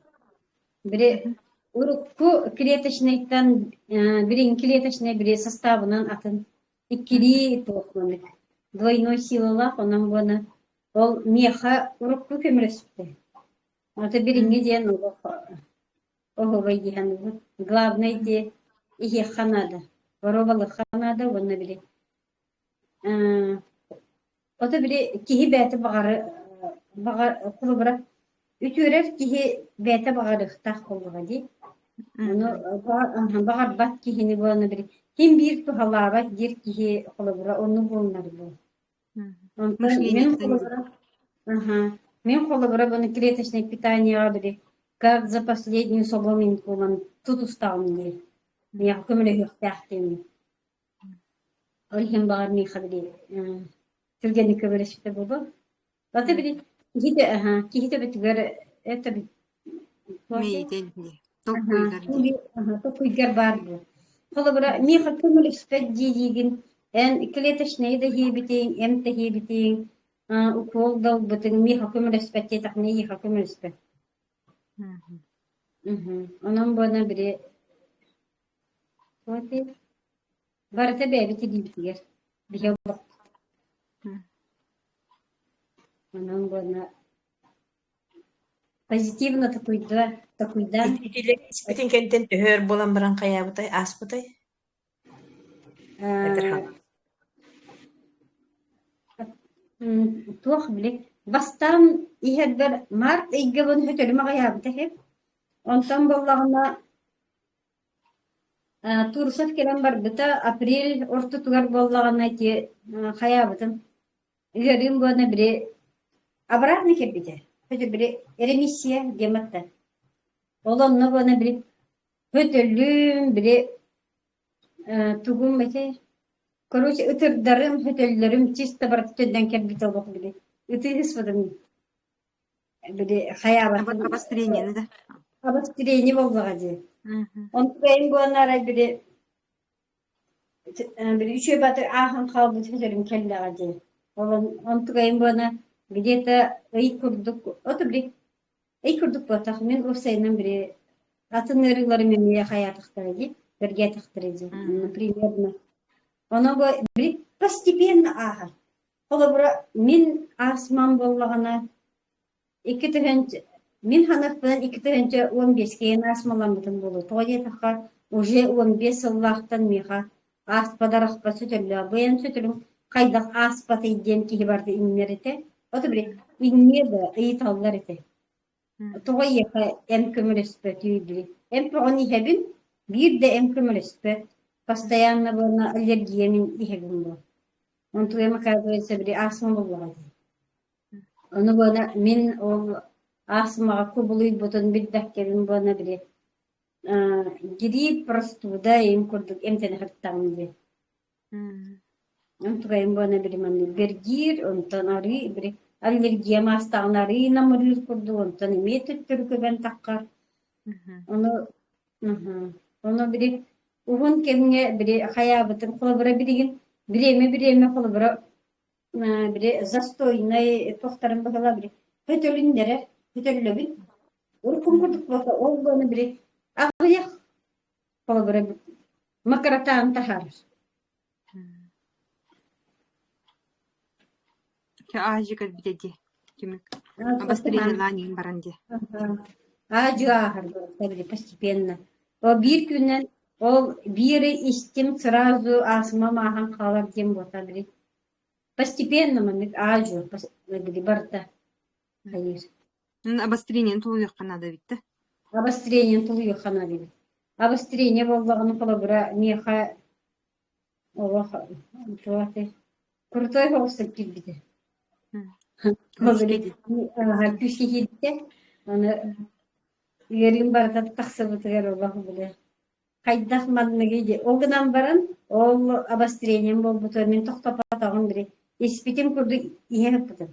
Бири урукку клеточныйдан бирин клеточный бири составынан атын иккири тохманык. Двойной силалах онан бана ол меха урукку көмүрөсүптү. Ата биринге ден ого вайдихан главный де ихе ханада. Воровалы ханада онна бири. Ota biri kihi bäti bagar kulubra ütürer kihi bäti bagarıqtaq kulluğa di. Onu bagar bat kihini bana biri Kim bir tuhalaba bir kihi kolabora onu bunlar bu. Ondan men kolabora мен колобра bunu клеточное питание бери. Как за последнюю соломинку он тут устал мне. Я көмөлө яктым. Олхим бар ми хабри. Түргени көбөрөшүп болду. Бата бери кихите битгер это бит. Токуйгар бар бу. Колобра ми көмөлө спет дигин. En клеточные да хибитин, эмте хибитин. Укол дал бутын ми хакым респекте такны и хакым респект. Онан бана бире вот барта бебити дитер. Бие бак. Онан бана позитивно такуйда. Испитин кентен төхөр болан баран каябытай, аспытай. Туох билек бастан иһердер март иггебен хөтөлмө гаябыта хеп. Онтан боллагына турсат келен барбыта апрель орто тугар боллагына те хаябытын. Игерим бона бире обратно кепите. Хөтө бире ремиссия дематта. Олонно бона бире хөтөлүм бире тугум бете. Короче, ытырдарым, хөтөллөрүм чисто бар төдөн кепите олох бире. Ытырыс бодум. Бире хаябатын. Обострение, да? Обострение боллага же. Он бейин бонара бире üçe batı ahın kaldı tüzürüm kelleğe же. Он тугайын бона где-то ый курдук. Ото бире ый курдук батах мен осайнан бире атын ырылары мен хаятыктары же. Бирге тактыры же. Примерно. Оно бире постепенно аха. Олабыра мен асман боллагана 2 Мен ханаппын 2-15 кейін асмаламытын болу. Тоғай тақа уже 15 сыллақтан меха аспадарақпа сөтілі. Бұян сөтілім қайдақ аспаты иден кейі барды иннеріте. Оты бірі иннеді ұйыталылар еті. Тоғай еқа әм көміріспі түйділі. Әм пұғын ихебін бір де әм көміріспі. Постоянно бұна аллергиямен ихебін бұл. Он туғай мақайдығайса бірі асман болуға. Оны бұна мен ол асмаға көбілуй бұтын білдәккерін бұна біле. Гирип простуда ем көрдік әмтені қырттағын бе. Онтыға ем бұна біле мәнді бергир, онтан ары біле аллергия мастағын ары намырыр көрді, онтан еме түттірі көбен таққар. Оны біле ұғын кеміне біле қая бұтын қолыбыра білеген біреме қолыбыра біле застойнай тоқтарын бұғыла біле. Хөтөліндері Хөтөллөбүн. Уркун курдук болса, ол бону бире агыяк колобура макаратаан тахар. Ажикат битеди. Кимик. Обострение ланин баранде. Ажыахар болса постепенно. О бир күннен ол бири истим сразу асма махан калар дем болса бире. Постепенно мамик ажу бире барта. Хайыр. Обострение тулуюк канада битти. Обострение тулуюк канада бит. Обострение боллаганы колобура меха Аллах туаты. Крутой холстык килбиде. Күшке килбиде. Аны ерим барда таксыбытыгар Аллах биле. Кайдах мадныгыйде. Огынан баран ол обострение болбуту мен токтоп атаган бире. Испитим курду иһеп бутун.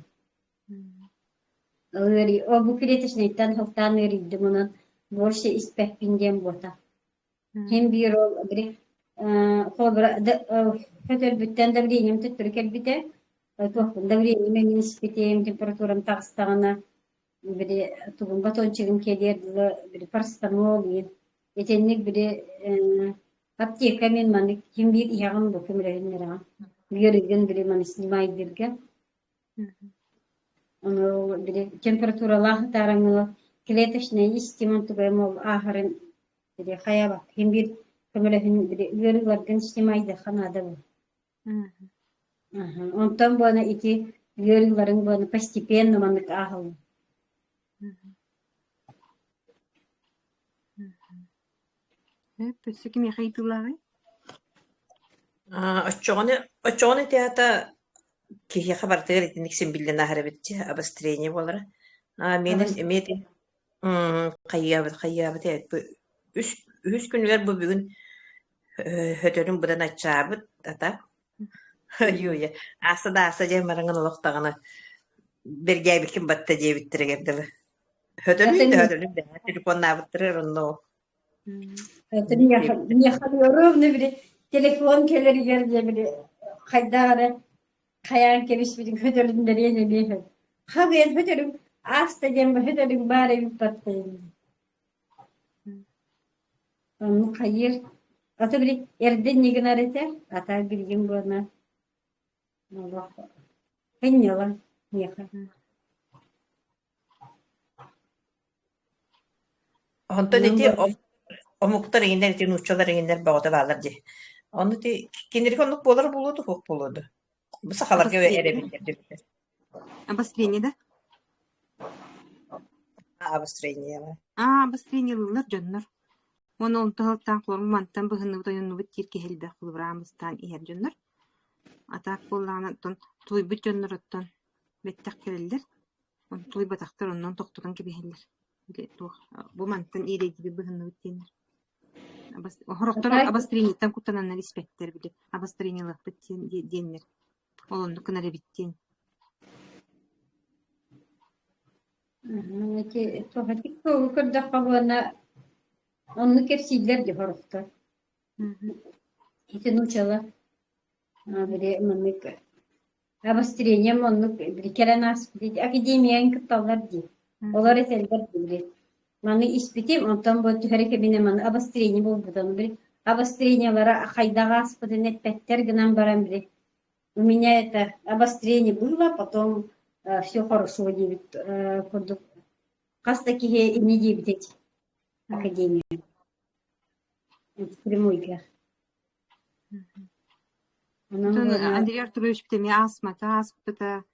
Bu клеточныйттан хылтан өрийді мұнан больше испәкпінден бота. Hem bir ol bir хотел bütten давлением төттүркел бите. Давлением мен испитем температурам тагыстагана bir тугун батончигим келерди bir парастамол етенник bir аптека мен маны ким bir ягын бу көмөрөнөр. Бирген bir маны снимай бирге. Оно температура лахтараңы клеточный истимон тугаймол ахарын бире хаяба химбир көмөлөһүн бире үйөрүлөрдөн снимайды ханада бу. Онтон бона ити үйөрүлөрүн бона постепенно манык ахыл. Пөсө ким яхайтылары? Очоғыны теата кихи хабартыгар итинник симбиллен ахарабитчи обострение болара. Менин эмети хайябыт эт бу үс күнүлер бу бүгүн хөтөрүн будан ачаабыт ата. Юя. Аса же мараңын олоқтағаны бергәйбикин батта жебиттерегердебі. Hötörün de telefonla avıttırır onu. Ne halıyorum ne biri telefon keleri geldi biri kaydara kayan kemiş biri hötörün de ne bir haber hötörün asta jembe hötörün bare bir pattayım. Onu kayır ata biri erden ne günarete ata bir gün bana Allah henyola niye Ondan eti omuktar eğinler eti nuççalar eğinler bağda bağlar diye. Onu eti kendileri konuk bolar buludu hok buludu. Bu sahalar gibi erebilirdi. Обострение, да? Обострение. Обострениялылар дьоннор. Оны онтоһолтаан кулорун мантан быһынныбыт ойоннубут тиирке хэлбэх кулубураамыстаан иһэр дьоннор. Атаак буллаанаттан туйбут дьоннороттон беттак келеллер. Он туйбатахтар оннон тохтотон кебиһэллер. Бу мантан иирейдиби быһынныбыт диэннер. Хороктор обострениеттен куттананнар испеттер били. Обострениялыхпыт диэннер. Олонду кынаребиттиэн. Tohatik kırda kavana onu kepsiler de horofta. İşte nuçala. Böyle manlık. Обострение manlık bir kere nasıl bir akademiyen kıtalar diye. Olar eserler diye. Manı ispitim ondan bu hareket bine manı обострение bu budan bir. Обострениялара хайдага аспыды нетпеттер гынан барам bir. У меня это обострение было, потом все хорошо девит курдук. Кастаки не девит академию. Прямойка. Андрей Артурович бите ми аспыта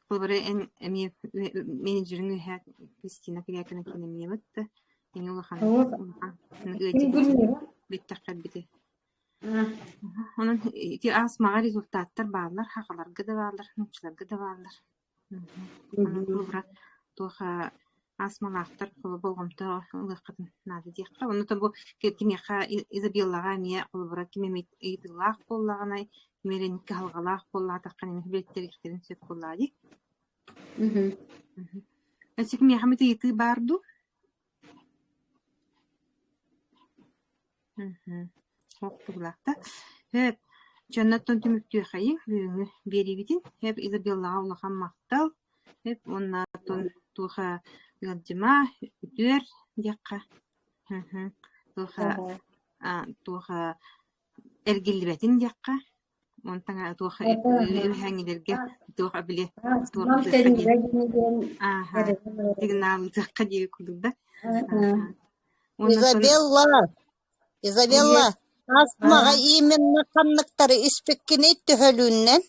кылбары эми менеджерин үһэ Кристина Кирякина кинемие бытты. Эми улахан. Биттаккат бите. Onun iti asmağa rezultatlar bağlar, haqalarga da bağlar, nukçularga da bağlar. Onun kulubra tuğa asmalaqtar kulu bolğumta ılıqıdın nadı deyaqqa. Onu da bu kimyaqa Izabellaға miya kulubra kimemet eydilaq bollağanay, kimerenikki halgalaq bollağı taqqan emi biletteriklerin söp bollağı deyik. Ölsek miya hamid eyti bardu. Оқтуглахта. Хеп жаннаттан түмүктүү хайы бүгүнгү берибитин. Хеп Изабеллага улахан мактал. Хеп оннаттан туха гаджима үтөр жакка. Туха эргилбетин жакка. Онтаңа туха хаңилерге туха биле туха. Сигнал жакка жеги кудугда. Изабелла, асмаға именно қаннықтары іспеккені түхөлүүннен,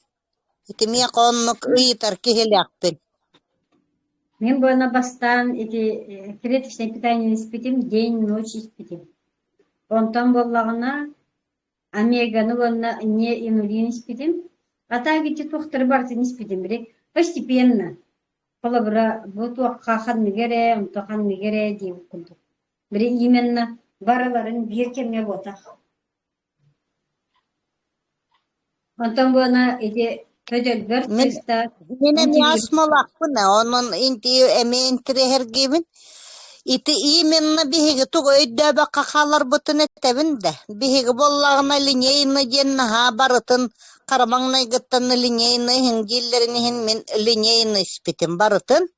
итімия қоннық ұйытар кехеляқпын. Мен бұна бастан клеточное питание испитим, день, ночь испитим. Онтан боллағына омеганы бұна не инулин испитим. Ата кеті тоқтыры бартын испитим бірек. Постепенно. Қолабыра бұл туаққа қанны кере, ұмтақан кере дейіп күлді. Бірек именно бараларын bir kemge botak. Ondan bana hödölber testa. Benim asmalak bu ne? Onun inti emeğintiri her gibi. İti именно бихиги туг өйдөбө какалар бутун этебин де. Бихиги боллагына линейны денна ha барытын карамаңна гыттын линейны хингиллерин мен линейны испитим барытын.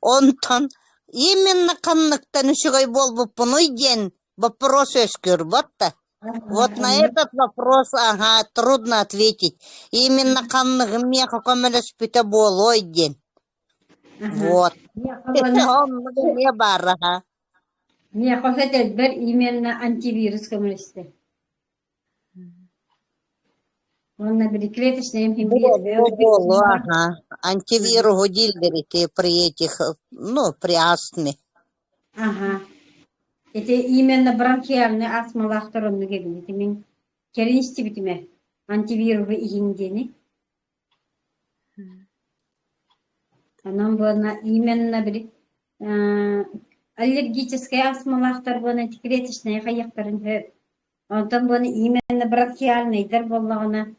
Онтан именно канныктан үшүгөй болбуп буну ден вопрос өскөр батта. Вот на этот вопрос, трудно ответить. Именно канныгым меха көмөлөс бүте болой ден. Вот. Он не бара. Не хотел бер именно антивирус көмөлөстө. Он на клеточный антивирус дилдерите при этих, при астме. Ага. Это именно бронхиальный астма лахторонны гебин. Мен керинисти битиме. антивирусу ингени. Анан буна именно bir аллергическая астмалахтар буна клеточная хаяктарын хөп. Онтон буна именно бронхиальныйдар боллагына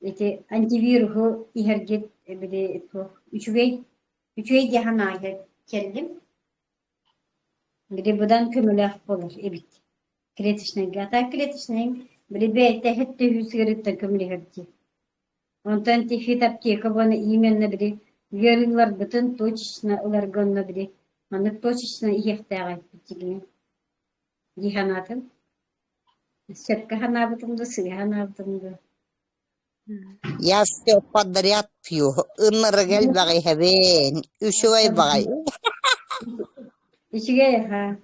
эти антивирусу ихергет бири үчүгей деханага келдим. Бири будан көмөлөк болор эбит. Клеточный гата клеточный бири бейте хетте хүсгөрүттө көмөлөк. Онтон тихит аптека буна именно бири Герилар бүтін точечно уларгонна бири. Аны точечно ихтага битигин. Диханатын. Сөккө ханабытымды, сыга ханабытымды. Я все подряд пью. Ыныргел багай хабен. Үшугай багай. Ичиге ха.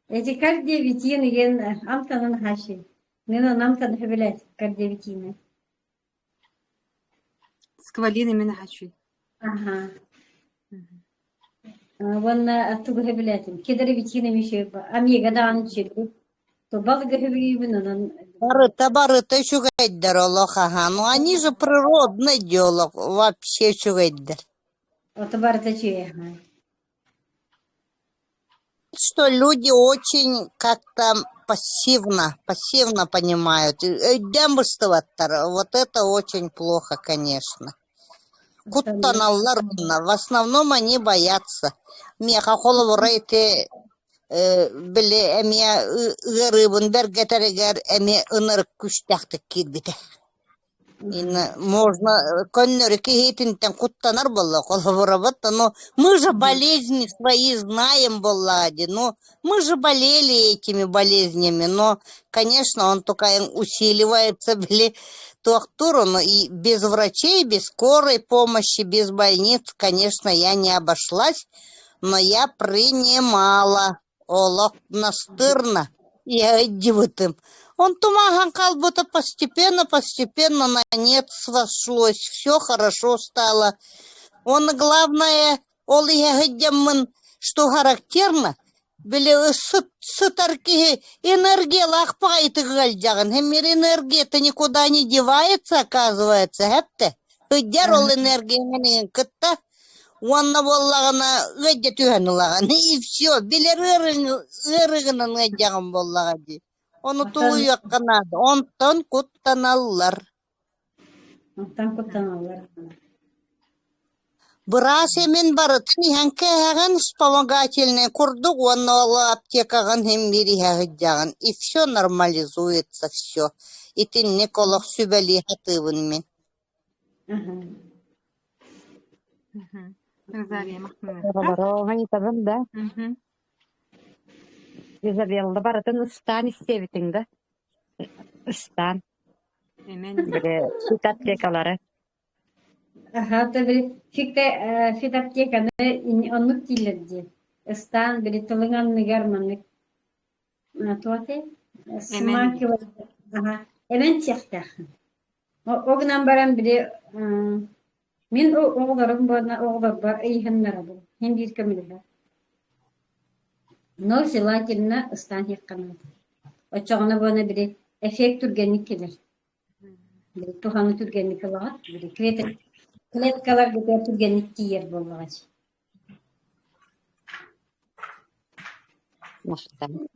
Эти кардиовитин ген амтанын хаши. Мен намтан хебелет кардиовитины. Сквалин именно хочу. Ага. Вона аттуга хебелетим. Кедери витины мишеба. Амига да анчиду. То балга хебибинан. Барыта шугайдар олохаха. Ну они же природный диалог. Вообще шугайдар. Это барта чея. Что люди очень как-то пассивно понимают. Дембыстываттар. Вот это очень плохо, конечно. Куттаналлар в основном они боятся. Меха холову рейте биле эмия ырыбын бергетерегер эми ыныр күштәхтік кирбите. Можно коннерки хейтинтен куттанар болла холову работа, но мы же болезни свои знаем, боллади, но мы же болели этими болезнями, но, конечно, он только усиливается, били доктор, но и без врачей, без скорой помощи, без больниц, конечно, я не обошлась, но я принимала олок настырно, я идиотым. Он тумаган будто постепенно на нет сошлось, все хорошо стало. Он, главное, что характерно, били сытарки энергия лахпайты гальдяган. Хемир энергия-то никуда не девается, оказывается, хепте. Хыдяр ол энергия менен кытта. Уанна боллагана гыдя тюханылаган. И все, били ырыгынан гальдяган боллагади. Onu tuluyor kanadı. Ondan kuttanallar. Ondan kuttanallar. Biraz emin barıtın hangi hagan вспомогательные курдук, он аптекаган hem biri hagıdjagan. И все нормализуется, все. И ты не колох sübeli hatывын мен. Розалия Махмудова. Ровани табын да. Изабелла баратын ыстан истебитиң да. Ыстан. Hemen. Бире süt аптекалары. Ага, tabii fit aptekаны оннук тилерди. Стан бери тылыңанны гарманнык. Туате смакила. Ага, эмен тяхтах. Огнан барам бири мен оғларым бар ыйханнара бу. Хем бир көмүлөр. Но желательно стан хекканы. Очоғына бона бири эффект түргенник келер. Бири туханы түргенник кылат, бири клеткалар гыта түргенник тиер болгач. Мактан.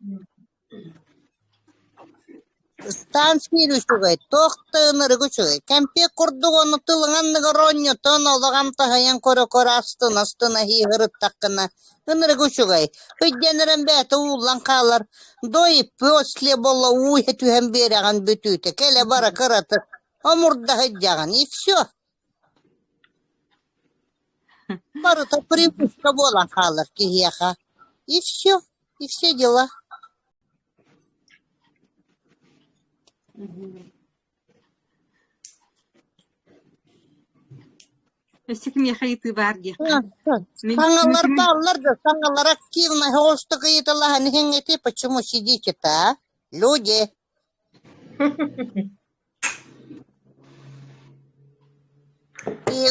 Станцию шугай, тоқтыны рыгучугай. Кемпе курдугону тылыңанны гороньо, тон ологам тахаян коро-коро астына хигырыт таккына. Ын рыгучугай. Хыдденерен бәті улан қалар. Дой после болла уйе түхен береган бүтүйте. Келе бара кыраты. Омурда хыддяган. И все. Барыта привычка болан қалар кихияха. И все. И все дела. Өстекім яхайты бар де. Саңалар баллар да, саңалар активно, холсты кыйтылаха, нехенгети, почему сидите-то, а? Люди. И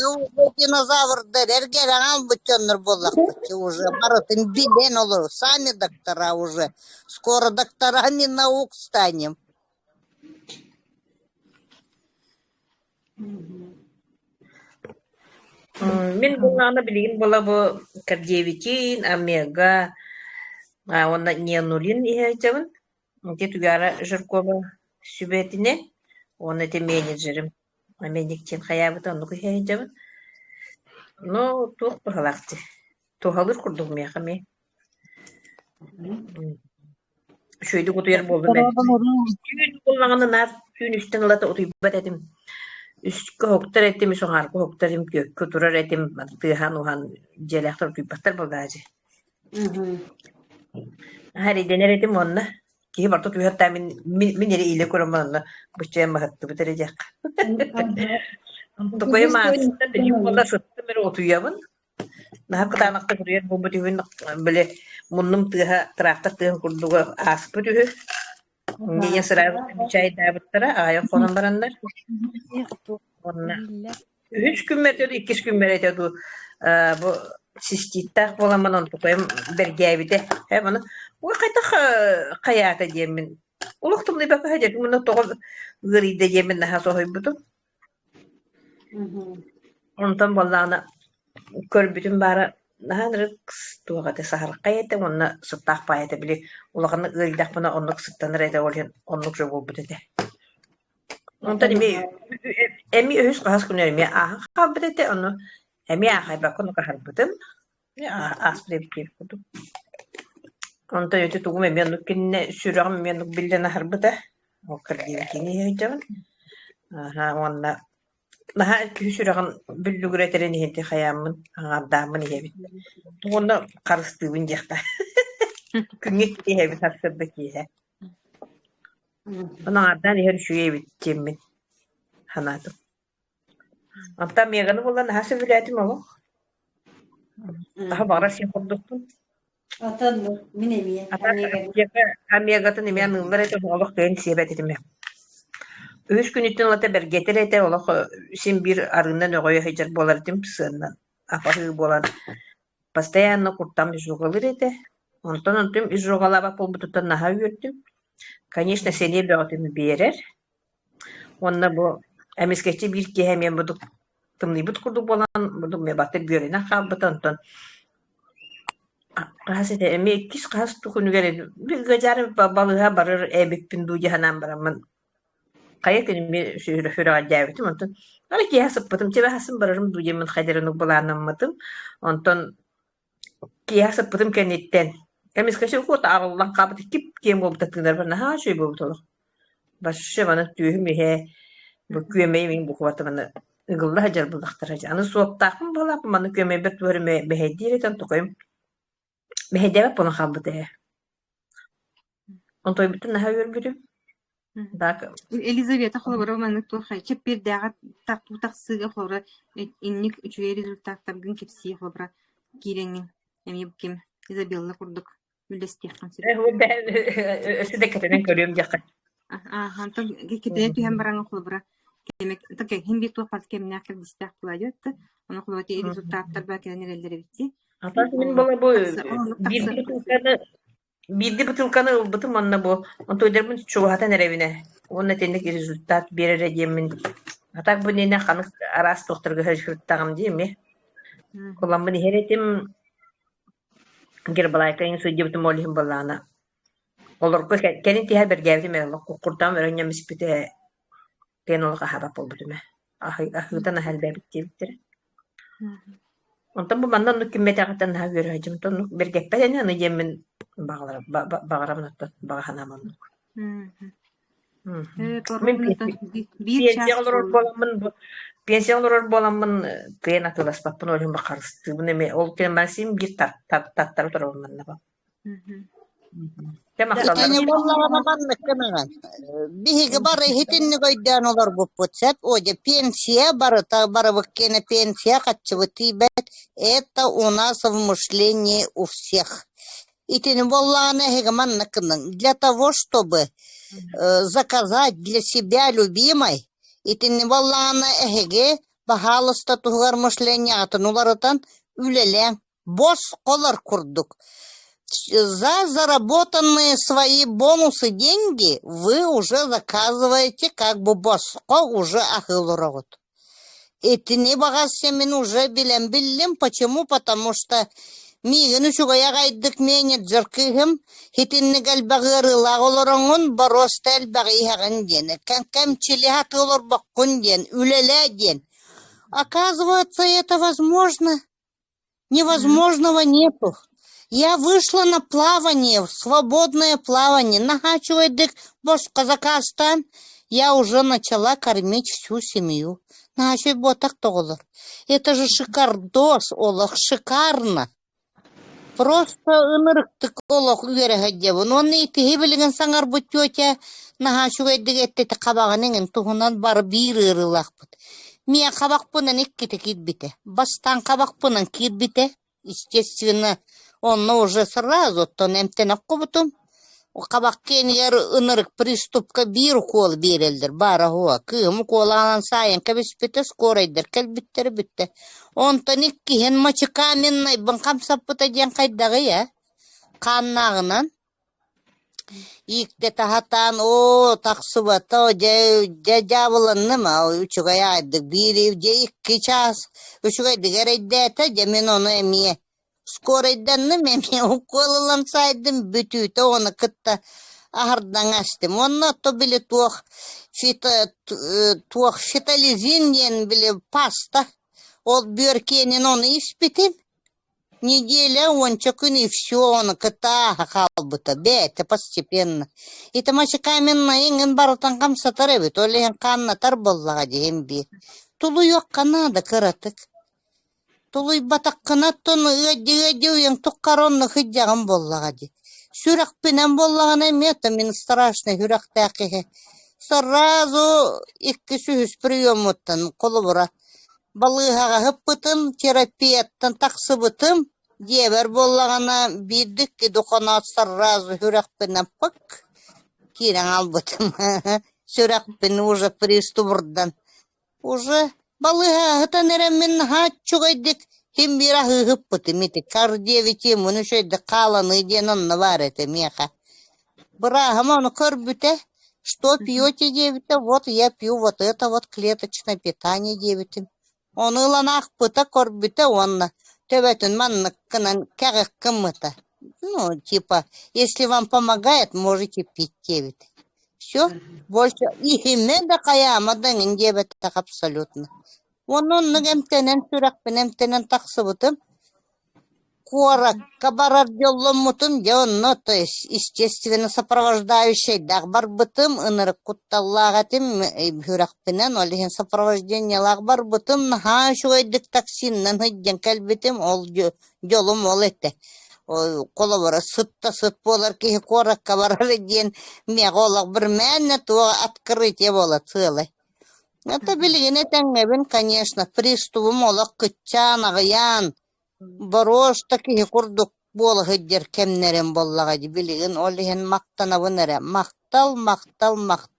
динозаврдар, эргераган бутеннер боллак, уже, барытын билен олар, сами доктора уже. Скоро докторами наук станем. Мен бұлағына білеген бола бұ Кардевитин, Омега, онна Неонулин ехетемін. Те түгәрі жүркоба сүбетіне, оны те менеджерім. Менектен қаябыта, оны ехетемін. Но туқ бұғалақты. Туғалыр күрдіг меға ме. Шөйді құтуер болды мен. Түйін болмағаны нар, түйін үстің ұлаты ұтыйбат әдім. Үсткі хоқтар әттім, соңарғы хоқтар әдім, көккі тұрар әдім, тыған уған желяқтар ұтыйбаттар болды әжі. Әрі денер әдім онына. Кейі барты түйхатта мен ері илі көрім онына. Бұшчайын мағатты бұтыр әдек. Тұқойы мағасында білім қолда сұтты мәрі отуябын. Нағап қытанақта көрер бұл бұтығын біле мұнным тыға тұрақтар тыған күрдігі асып бұтығы. Неге сырағы чай дабыттара ағайын қонын барандар. Үш күн мәртеді, 2 күн мәртеді бұл систиттақ боламын оны тұқойым бергәбіде. Мұны ой қайтақ қаята деймін. Ұлықтымды бәкі әдек, мұны тоғыз ғыриді деймін наға соғай бұтым. Онтан болағына көрбүтүн бары наханрык тугаты сахарыкка эте онна сыттак паэте били улаканы ылдак бана оннук сыттаныр эте олен оннук жол болбут эте. Онтан эми өз кахас күнөр эми аха калбыт эте ону эми ахай бакону кахарбытым. Аспреп кеп куту. Онтан өтө тугум эми оннук кинне сүрөгүм эми оннук билден ахарбыта. Ол кырдыгы кини айтабын. Онна Наха күсүрәгән бүллүгүрәтерен хенте хаямын, аңардамын ебит. Тугында карыстыбын жакта. Күнгет ебит тапсырды кие. Аңардан һәр шу ебит кеммен. Ханаты. Антам яганы булган хасы биләтим ала. Аха бара сен курдуктун. Атан минемия. Амегатын мен нумер эте болок кен себет этим. Үш күн иттен лата бер гетер эте олох сен бир арыннан өгөй хәҗәр болар дим сыннан. Апахы болан. Постоянно куртам жугалыр эте. Онтон жугалаба полбутуттан наха үрдүм. Конечно, сене бөгөтүм берер. Онна бу эмискечи бир кеһе мен буду тымны бут курдук болан, буду ме батыр görene калбытын. Касете эме кис кас тукунгер бир гажар балыга барыр эбиппин ду жаһанам барамын. Кайыкын ми шүрө жабытым онтон. Ала ки хасыппытым, тебе хасым барырым ду жемин хайдырыны буланаммытым. Онтон ки хасыппытым кенеттен. Эмискечи кот агылдан кабыт кип кем болуп тактылар бана ха шөй болуп толук. Башы бана түйүм хе бу көмөй мен бу кватымны ыгылда хажар булдактар хажар. Аны суоптакым бала маны көмөй бет көрмө бехедиретен токойм. Бехедебе бона кабыты. Онтой бүтүн наха өрбүрүм. Так. Елизавета Холобровна тухай чеп бир дага тактуутаксыга Холобра инник үчүгө результаттаргын кепси Холобра киреңин. Эми букем Изабелла курдук. Үлестеккан сөп. Өсүдекетенен көрөм жакка. Антон кетен түйен бараңы Холобра. Демек, таке хем бир туапат кемне акыр дистак буладыты. Аны Холобати результаттар ба кенер элдер битти. Атас мен бала бу бирди бутылканы бутум анна бу. Онтойдермин чугатан эребине. Онна тендик результат берер эдемин. Атак бу нене ханык арас доктурга хажырттагым дейми. Коламын херетим гербалайкаң сөйдебитим олихим балана. Олорго кенин тиһа бергәбди мен куртам өрөңнәм испите кен олга хабап болбутуме. Ахыдан хәлбәбит диптер. Онтан бу мандан нүкмәтә гатан ха görәҗем тон бергәппәдәне аны җеммен багарамын аттан баганамын. Пенсиялар боламын кен атылас бапын олым бакарысты. Буны мен ол кен басым бир таттар турабын ба. Ene vallahi manlık kemen. Bihi barı hitinni koydan olur bu putsep. Oje pensiya barı bakkene pensiya kaçıvıtı bet. Это у нас в мышлении у всех. Итини vallahi ne hege manlıkının. Для того, чтобы заказать для себя любимой. Итини vallahi ne hege bahalısta tuğar mышлении atınılarıtan ülelen. Boş kolar kurduk. За заработанные свои бонусы деньги вы уже заказываете как бы боско уже ахылурагут. Этини багасы мен уже билем, почему? Потому что мигін үшігая қайдық менеджер күйім, хитинні гәлбағырылақ оларыңын бароста әлбәғи хағын ден. Кәмчілі хаты олар баққын ден, үлелі ден. Оказывается, это возможно. Невозможного нету. Я вышла на плавание, в свободное плавание. Нахачивает Казахстан. Я уже начала кормить всю семью. Нахачивает ботак толар. Это же шикардос, олах, шикарно. Просто ынырыктык олах үйерегедебін. Оны итігі білген саңар бұт тетя. Нахачивает дегетті қабағының тұғынан бары бір ырылақ бұд. Мия қабақ бұнан еккеті кирбите. Бастан қабақ бұнан кирбите. Естественно, он уже сразу тон эмтенек кубутум. Қабақ кенігер ынырык приступка бір кол берелдір. Бара хуа. Кым коланан сайын кәбіспеті скорайдыр. Кәлбіттері бітті. Онтан еккеген мачы каменнай бұн қамсап бұта ден қайдағы я. Қаннағынан. Икте тахатан о таксыбата жабылынны ма үчүгай айдык бири же 2 час үчүгай дигерейдете же мен ону эмие скоройданны мен уколылансайдым бүтүтө оны кытта ахырдан ачтым онно то биле туох фитализин ден биле паста ол бөркенин оны испитим неделя, күн и все, он кыта халбыта, бәті постепенно. И тамашы каменна еңін барытан қамсатар әбі, толеген қаннатар боллаға дейін бе. Тулуй оққанада кыратык. Тулуй батақ қынаттон өйді өйін тұққаронны хыджағын боллаға dey. Сүрақ пенен боллағын әмета, мен страшный хүрақ тәқіге. Сразу 200 приемыттан қолы бұра. Балыға хыппытым, терапияттан тақсыбытым, дебер боллағана бидік ки дұқанат сразу хүрақпенен пық, керен албытым. Сүрақпен уже приступырдан. Уже балыға хытан әремен хатчуғайдық, хем бира хыппытым, еті кардевите мұны шөйді қаланы ден онны бар еті меха. Брахам оны көрбіте, что пьете, дебіте? Вот я пью вот это вот клеточное питание, дебітім. Он ыланақ пыта корбіті онна. Төбетін манныққынан кәғік кымыта. Ну, типа, если вам помогает, можете пить дебет. Все, больше. И химен да қаямадың дебетті абсолютно. Onun emtenen sürekli emtenen taksıbıtım. Кора кабарар жолломутум же онно, то есть, естественно, сопровождающий дагбар бытым, ынырык кутталлагатым, хүракпинен, олихин сопровождениялаг бар бытым, наха шуайдык таксиннен хыджен кэлбитим, ол жолум ол эте. Колобора сытта сыт болар ки кора кабарар ден меголак бір мәнне туа открытие бола целый. Это билигине тәңебин, конечно, приступым олак кытчан, агыян, Борош таки курдук бол хыджер кемнерен боллага билигин олихен мактанабын эре. Мактал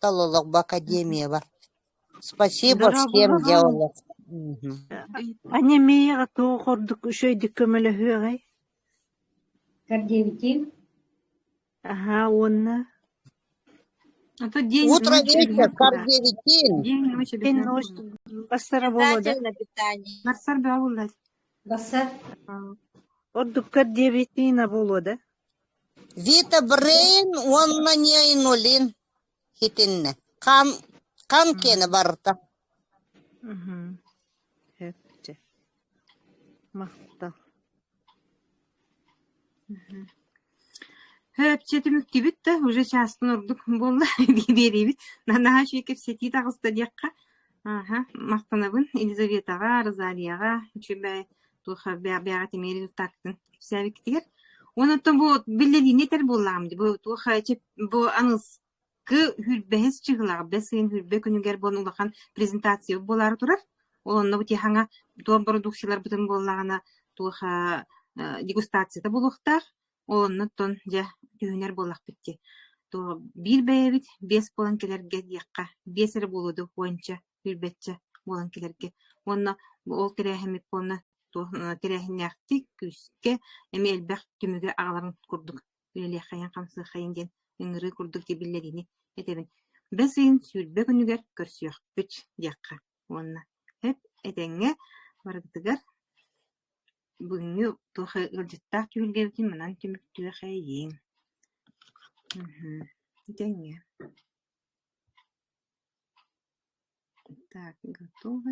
олог в академия бар. Спасибо всем дело. Анемия то курдук шөйдүк көмөлө хыгай. Кардевитин. Ага, онна. А то день Утро ночь вечер, да. кардевитин. День ночь Кен ночь бастара боло да. Марсар баулар. Басар. Ордук кардевитина боло да. Вита брейн, он на ней нулин. Хитинне. Кан кене барта. Мгм. Хепте. Мактал. Höpçetimiz kibit de уже частын урдук болла беребит. Нанаха шекеп сети тагыста дияққа. Аха, мақтанабын Елизаветаға, Розалияға, чүбәй туха бәға темери тактын. Сәбик тигер. Оны то бу биллели нетер боллам ди. Бу туха чеп бу аныс кы хүрбәһес чыгылар. Бәсен хүрбә күнүгәр болнулахан презентация болар турар. Онны бу тихаңа тор продукциялар бутын боллагана туха дегустацияда болуктар. Онны тон жа түйінер болақ бітті. То бір бәйбіт 5 болан келерге дияққа 5 болуды ойынша үрбетчі болан келерге. Онны ол керәхіміп оны керәхін яқты күске әме әлбәқ түмігі ағаларын күрдік. Үлелі қайын қамсы қайынден үңірі күрдік дебілеріне етебін. Бәсейін сүрбе күнігер көрсіяқ бүч дияққа. Онны. Хеп этэҥҥэ барыгытыгар бүгүҥү туох ылдьыттаах түһүлгэбитин манан түмүктүөх эйииҥ. Этэҥҥэ. Так, готово.